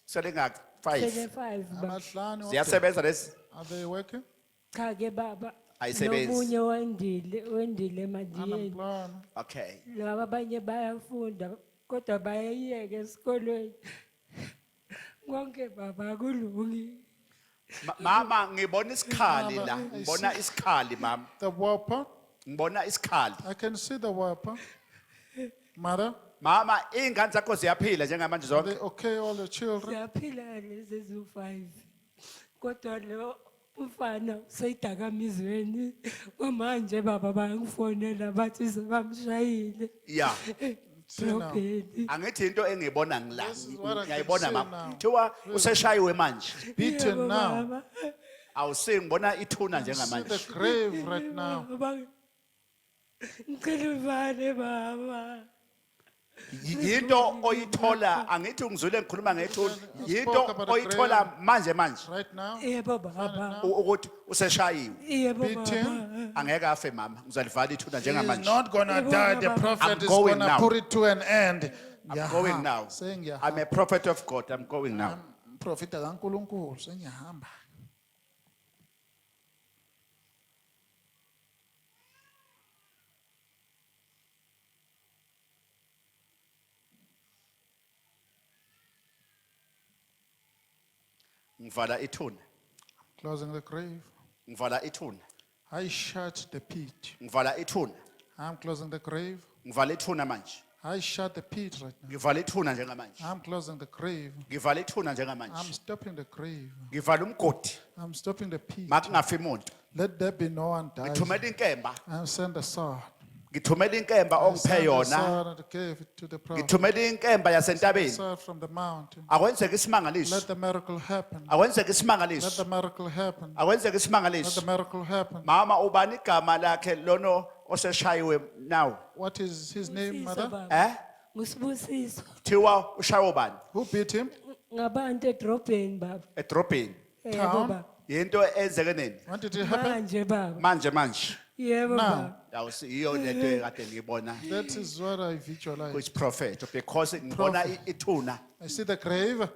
sele ngaki 5 Sele 5 baba. Amahlanu, okay. ziyasebenza lezi Are they working? Cha ke baba. Ayisebenzi. Nomunye wendile emadiyeni. Unemployment. okay Laba abanye bayafunda kodwa bayayiyeka esikolweni. Konke baba kulungi. mama ngibona isikhali la Mama, I ngibona isikhali mama The weapon. ngibona isikhali I can see the weapon. Mother, mama ingane zakho ziyaphila njengamanje are zonke they okay, all the children? Siyaphila lezi zu5. Kodwa lo umfana seyidakamizweni. Manje baba bayangifonela bathi sebamshayile. yeah See now. Probheli. angithi into engiyibona This is what I can ngiyayibona see mama now. kuthiwa useshayiwe manje Beaten Yebo, now. baba. awusingibona ithuna I see njengamanje the grave right now. Baba. Ngicela uvale baba. yinto oyithola angithi ungizwile ngikhuluma ngethuna I yinto spoke about the oyithola grave. manje manje Right now. Yebo baba. ukuthi useshayiwe Yebo Beaten. baba. angeke afe mama ngizalivala ithuna He is njengamanje not going to Yebo, die. The Baba. prophet I'm is going going to now. put it to an end. I'm going now Saying yaha. I'm a prophet of God I'm going now Prophet kaNkulunkulu sengiyahamba. ngivala ithuna Closing the grave. ngivala ithuna I shut the pit. ngivala ithuna I'm closing the grave. ngivala ithuna manje I shut the pit right now. ngivala ithuna njengamanje I'm closing the grave. ngivala ithuna I'm njengamanje stopping the grave. ngivala umgodi I'm stopping the pit. makungafi umuntu Let there be no one dies. ngithumela inkemba I send a sword. ngithumela inkemba I ongiphe send a yona sword and gave it to the prophet. ngithumela inkemba A yasentabeni sword from the mountain. akwenzeka isimangaliso Let the miracle happen. akwenzeka Let isimangaliso the miracle happen. akwenzeka Let the isimangaliso miracle happen. mama ubani igama lakhe lono oseshayiwe now What is his name, mother? Baba. Ngusibusiswa. thiwa ushayiwe ubani Who beat him? Ngabantu edrobheni baba. edrobheni Yebo Town. baba. yinto enzeke nini When did it happen? Manje baba. manje Yebo Now. baba. iyo lento ekade ngiyibona That is what I visualize. which prophet because ngibona Prophet. ithuna I see the grave.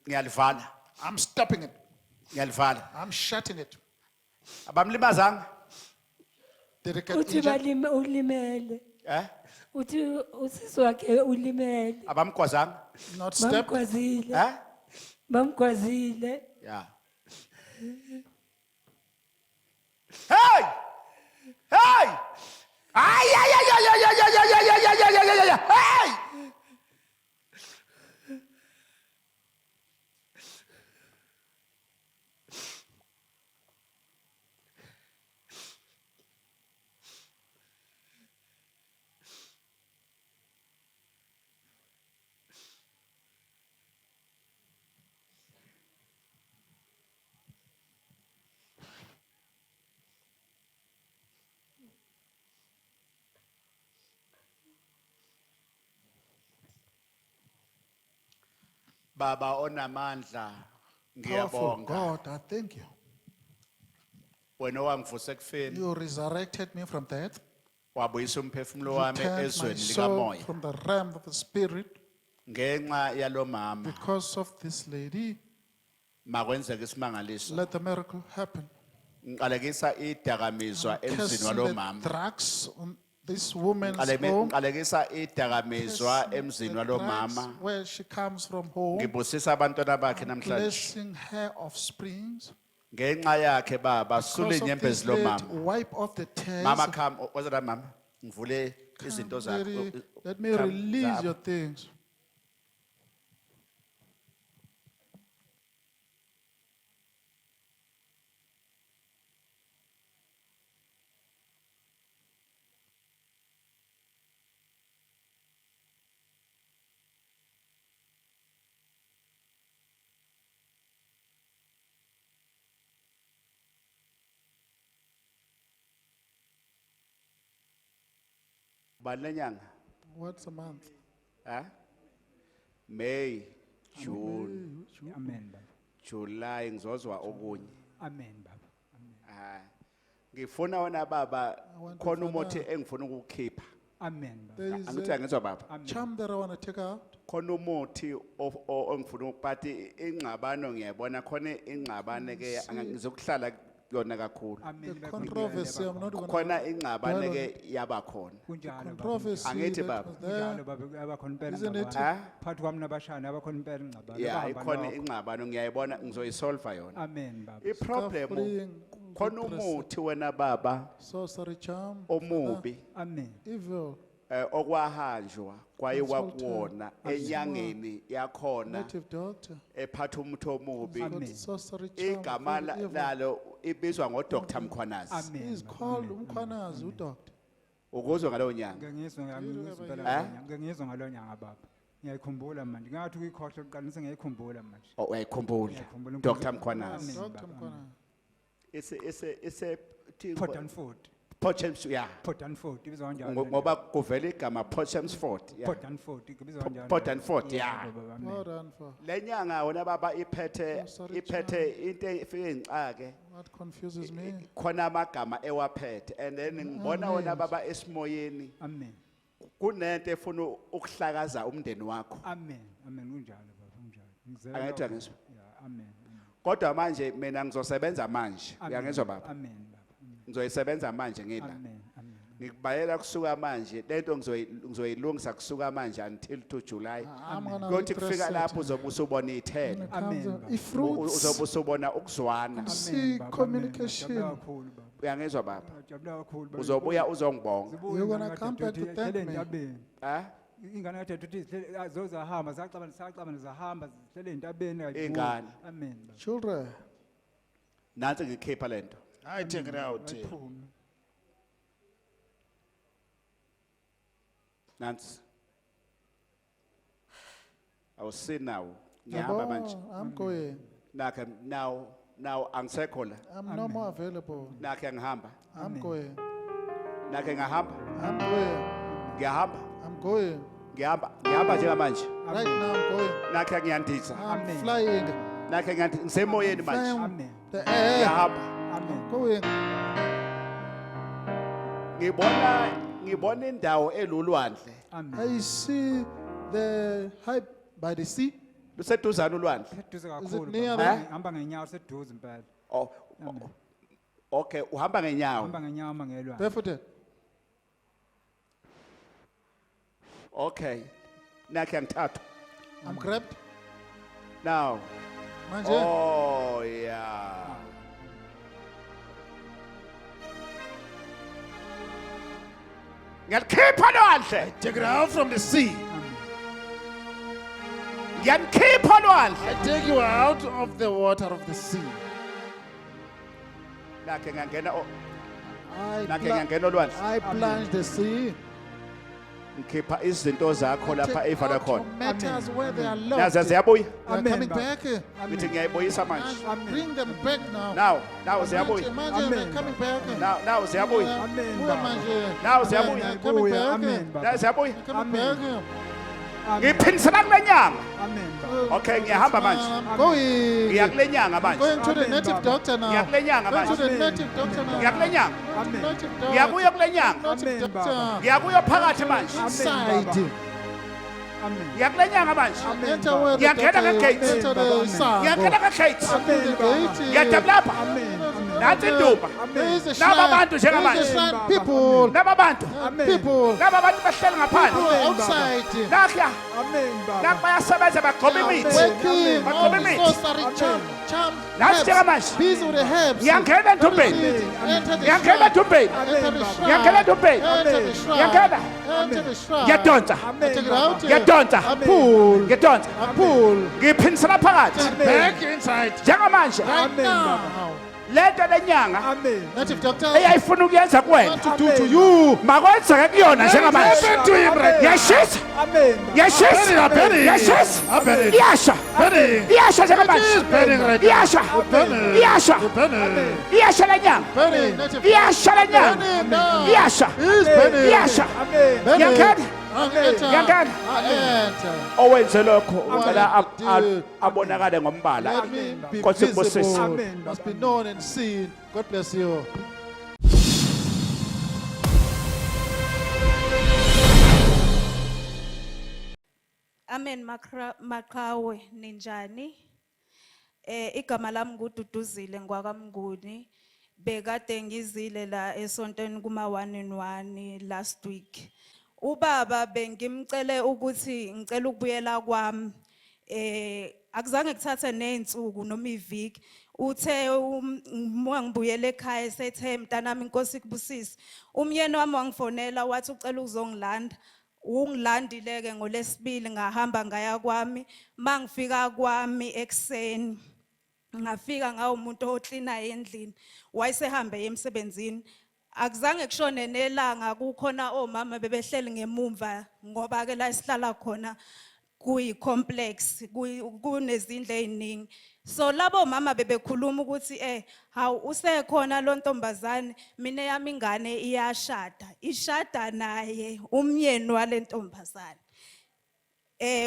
ngiyalivala I'm stopping it. ngiyalivala I'm shutting it. abamlimazanga Did it get Uthi injured? ulimele. uthi usisi wakhe ulimele Abamgwazanga? Not stepped. bamgwazile bamgwazile Yeah. Hey! Hey! Ay, ay, ay, ay, ay, ay, ay, ay, ay, ay, ay, ay, ay, ay, ay, hey! Baba onamandla, Powerful ngiyabonga. God, I thank you. Wena owangivuse ekufeni, You resurrected me from death. wabuyisa umphefumulo wami Returned my ezweni soul likamoya. from the realm of the spirit. Ngenxa yalomama, Because of this lady, makwenzeke isimangaliso. let the miracle happen. Ngiqalekisa idakamizwa emzini Cursing the walomama. drugs on this woman's home. Ngiqalekisa idakamizwa Cursing emzini the drugs walomama. where she comes from home. Ngibusisa abantwana bakhe namhlanje. Blessing her offsprings. Ngenxa yakhe baba, sule Because of inyembezi this lady, lomama. wipe off the tears. Mama come, what's that mama? Ngivule izinto zakho. Let me Come, release zabo. your things. Balenyanga, What's a month? May, June, Amen, Baba. July, ngizozwa okunye. Amen, Baba. Ngifuna wena baba, want to khona find umuthi out. engifuna ukukhipha. Amen, Baba. There is Angithi a angizwa baba. charm that I want to take out. Khona umuthi engifuna ukuphathi ingxabano ngiyabona khona ingxabane ke ngizokuhlala yona kakhulu. Amen. The Baba. controversy, I'm not going Khona to. ingxabane ke yaba khona. Kunjalo, Baba. Controversy Angithi that baba. was Kunjalo, there. Baba. Abakhona impela Isn't it? ingxabano. Phakathi kwami nabashana abakhona impela ingxabano. Yeah, Bahamba ikhona nokho. ingxabano ngiyayibona ngizoyisolve yona. Amen, Baba. I-problem Suffering, khona umuthi wena baba sorcery charm, omubi Amen. evil, okwahanjwa kwaye Consultant, kwakuwona enyangeni yakhona native doctor, ephatha umuthi omubi Amen. got sorcery charm, igama very evil. lalo ibizwa ngoDr Mkhwanazi Amen. He's called Umkhwanazi, udoctor. ukuzwe ngalowo nyanga Ngiyangizwa impela nyanga. Ngiyangizwa ngalo nyanga, Baba. Ngiyayikhumbula manje. Ngathi ukuyikhohle kuqala ngiyayikhumbula manje. uyayikhumbula Ngiyakhumbula Dr Mkhwanazi Dr. Mkhwanazi. ise Port and Ford. yeah Port and Ford. Ibizwa kanjalo. ngoba kuvela igama Potchefstroom yeah Port and Ford. Ibizwa kanjalo. Port and Ford, yeah. Baba, amen. Well done for lenyanga wona baba iphethe sorry, into efike ngixake what confuses me. khona amagama ewaphethe and then ngibona wona baba esimoyeni Amen. kunento efuna ukuhlakaza umndeni wakho Amen. Amen. Kunjalo, Baba. Kunjalo. Angithi angizwa? Yeah, amen. Amen. kodwa manje mina ngizosebenza manje Amen. uyangizwa baba Amen, Baba. Amen. ngizoyisebenza manje ngila Amen. Amen. ngikubayela kusuka manje lento ngizoyilungisa kusuka manje until to July I'm gonna kuthi repress kufika it. lapho uzobe usubona When ithele it comes Amen, out- Baba. Fruits, uzobe usubona ukuzwana see Baba, communication. Amen. Ngiyajabula kakhulu, Baba. uyangizwa baba Ngiyajabula kakhulu, Baba. uzobuya uzongibonga Zibuye You're gonna ingane come back to kaDadewethu thank ihlele me. entabeni. Ingane kaDadewethu ihlele zozahamba sacabana zahamba zihlele entabeni. Ingane. Amen, Baba. Children, nansi ngikhipha lento I take it out. Ayiphume. nansi awusi now ngiyahamba manje I'm going. nakhe now angisekho la I'm no more available. nakhe ngihamba I'm going. nakhe ngihamba I'm going. ngiyahamba I'm going. ngihamba njengamanje Right now I'm going. nakhe ngiyandiza I'm Amen. flying. nakhe ngiyandiza ngisemoyeni manje Flying Amen. the air. ngiyahamba Amen. Going. ngibona indawo elulwandle Amen. I see the hype by the sea. luseduzana ulwandle Seduze Is it kakhulu. near Baba. there? Hamba ngenyawo seduze impela. Oh, okay uhamba ngenyawo Hamba ngenyawo uma ngelwandle. Barefooted. Okay. Nakhe ngithatha. I'm grabbed. Now. Manje. Oh yeah. Ngiyalikhipha lwandle. Take it out from the sea. Ngiyalikhipha lwandle. I take you out of the water of the sea. Nakhe ngangena I plunge the sea. ngikhipha izinto zakho lapha Take evala out khona. your matters where they are lost. Nazo ziyabuya. They are Amen, coming Baba. back. Ngithi ngiyayibuyisa manje. Bring them back now. Now ziyabuya. Manje, they're coming back. Now ziyabuya. Amen, Buya Baba. manje. Now They're ziyabuya. coming back. Amen, Baba. Now ziyabuya. They're coming Amen. back. Ngiphindisela kule nyanga. Amen, Baba. Okay, ngiyahamba manje. I'm going. Ngiya kule nyanga I'm manje. going to the Amen, native Baba. doctor now. Ngiya kule nyanga Going to manje. the Amen. native doctor now. Ngiya kule nyanga. Going to the native doctor. Ngiyabuya kule nyanga. Native Amen, doctor. Baba. Ngiya kuyo phakathi manje. Inside. Amen. Ngiya kule nyanga manje. Amen, Enter Baba. where the Ngiyangena doctor is. nge-gate. Enter the Amen. Ngiyangena sango. nge-gate. Amen, The Baba. gate. Ngiyadabula lapha. Amen. Amen. Nathi indumba. There is a Laba shrine. bantu There is a njengamanje. shrine. Baba. People. Laba bantu. Amen. People. Laba bantu bahleli ngaphandle. People Amen, outside. Nakya. Amen, Baba. Nakho bayasebenza bagqoba imithi. Working. Amen. All Amen. the sorcery charm. Nathi Herbs. njengamanje. Busy with the herbs. Ngiyangena entumbeni. Enter the Ngiyangena shrine. entumbeni. Enter the Amen, shrine. Ngiyangena entumbeni. Enter the shrine. Ngiyangena. Enter the shrine. Ngiyadonsa. Amen, Take it Baba. out. Ngiyadonsa. I pull. Ngiyadonsa. I pull. Ngiphindisela phakathi. Amen. Back inside. Njengamanje. Right Amen, now. Lento lenyanga Amen. Native doctor. eyayifuna ukuyenza kuwena. What to do to you? Makwenzeke kuyona njengamanje. Happen to him right now. Yashisa. Amen, Baba. Yashisa. Burning. Yashisa. Burning. Iyasha. Burning. Iyasha It is njengamanje. burning right now. Iyasha. Burning. Iyasha. Burning. Iyasha lenyanga. Burning. Native Iyasha lenyanga. burning now. Iyasha. It is burning. Iyasha. Amen. Burning. Ngiyangena. Enter. Ngiyangena. Enter. Owenze lokho ucela Dude. abonakale ngombala. Let me be Nkosi ukubusiswa. visible. Amen. Must be known and seen. God bless you. Amen maQhawe ninjani? Igama lami ngududuzile ngwakamnguni. Bekade ngizile la esontweni kuma 1-in-1 last week. Ubaba bengimcele ukuthi ngicela ukubuyela kwami. Akuzange kuthathe nezinsuku noma iviki. Uthe uma ngibuyele ekhaya sethe mntanami inkosi kubusisa. Umyeni wami wangifonela wathi ucela ukuzongilanda. Ungilandileke ngolesibili ngahamba ngaya kwami. Mangifika kwami ekseni. Ngafika ngawo umuntu ocleana endlini. Wayesehambe emsebenzini. Akuzange kushone nelanga kukhona omama bebehleli ngemumva ngoba ke la isihlala khona kuyi complex kunezindle eziningi. So labo mama bebekhuluma ukuthi hawu usekhona lo ntombazane mina yami ingane iyashada. Ishada naye umyeni wale ntombazane.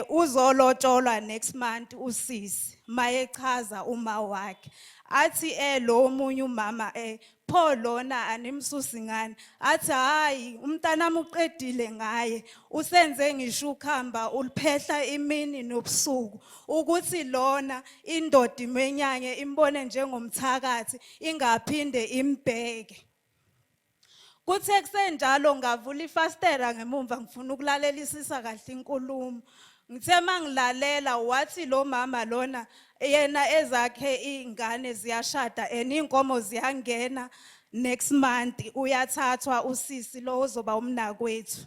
Uzolotsholwa next month usisi mayechaza uma wakhe athi lo omunye umama pho lona animsusi ngani athi hayi umntanami uqedile ngaye usenze ngisho ukhamba uliphehla imini nobusuku ukuthi lona indoda imenyanye imbone njengomthakathi ingaphinde imbheke. Kuthe kusenjalo ngavula ifastela ngemumva ngifuna ukulalelisisa kahle inkulumo. Ngithe mangilalela wathi lo mama lona yena ezakhe izingane ziyashada inkomo ziyangena next month uyathathwa usisi lo ozoba umnakwethu.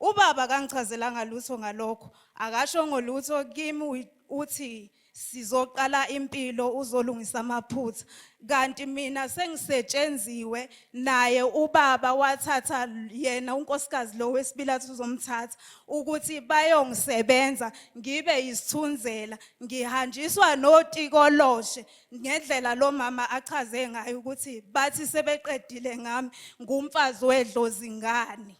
Ubaba kangichazelanga lutho ngalokho akasho ngolutho kimi uthi sizoqala impilo uzolungisa amaphutha kanti mina sengisetshenziwe naye ubaba wathatha yena unkosikazi lo wesibili athi uzomthatha ukuthi bayongisebenza ngibe yisithunzela ngihanjiswa notikoloshe ngendlela lo mama achaze ngayo ukuthi bathi sebeqedile ngami ngumfazi wedlozi ngani.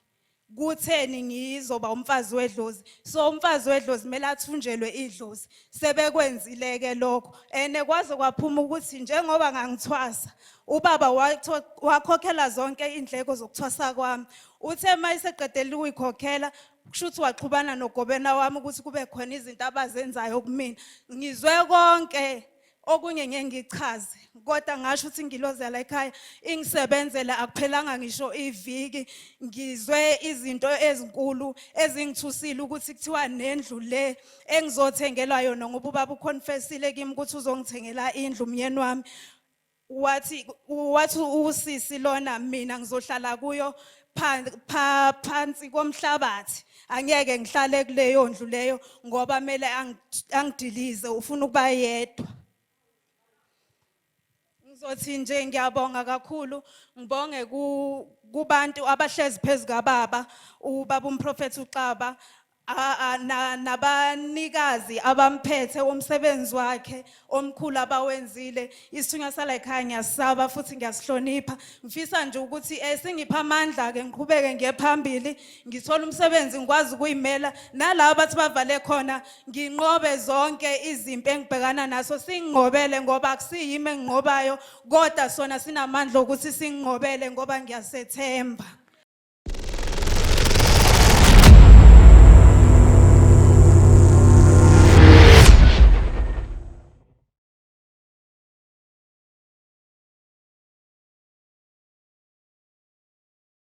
Kutheni ngizoba umfazi wedlozi so umfazi wedlozi kumele athunjelwe idlozi sebekwenzileke lokho kwaze kwaphuma ukuthi njengoba ngangithwasa ubaba wakhokhela zonke indleko zokuthwasa kwami uthe mayiseqedela ukuyikhokhela kushuthi waxhubana nogobena wami ukuthi kube khona izinto abazenzayo kumina ngizwe konke okunye ngeke ngichaze kodwa ngasho ukuthi ingilozi la ekhaya ingisebenzela akuphelanga ngisho iviki ngizwe izinto ezinkulu ezingithusile ukuthi kuthiwa nendlu le engizothengelwa yona ngoba ubaba uconfessile kimi ukuthi uzongithengela indlu umyeni wami wathi usisi lona mina ngizohlala kuyo phansi komhlabathi angeke ngihlale kuleyo ndlu leyo ngoba mele angidilize ufuna ukuba yedwa. Ngizothi nje ngiyabonga kakhulu ngibonge kubantu abahlezi phezulu kababa ubaba umprofeti uXaba nabanikazi abamphethe umsebenzi wakhe omkhulu abawenzile isithunywa sala ekhaya ngiyasaba futhi ngiyasihlonipha ngifisa nje ukuthi singipha amandla ke ngiqhubeke ngiye phambili ngithola umsebenzi ngikwazi ukuyimela nalabo bathi bavale khona nginqobe zonke izimpi engibhekana naso sinqobele ngoba akusiyimi enginqobayo kodwa sona sinamandla ukuthi sinqobele ngoba ngiyasethemba.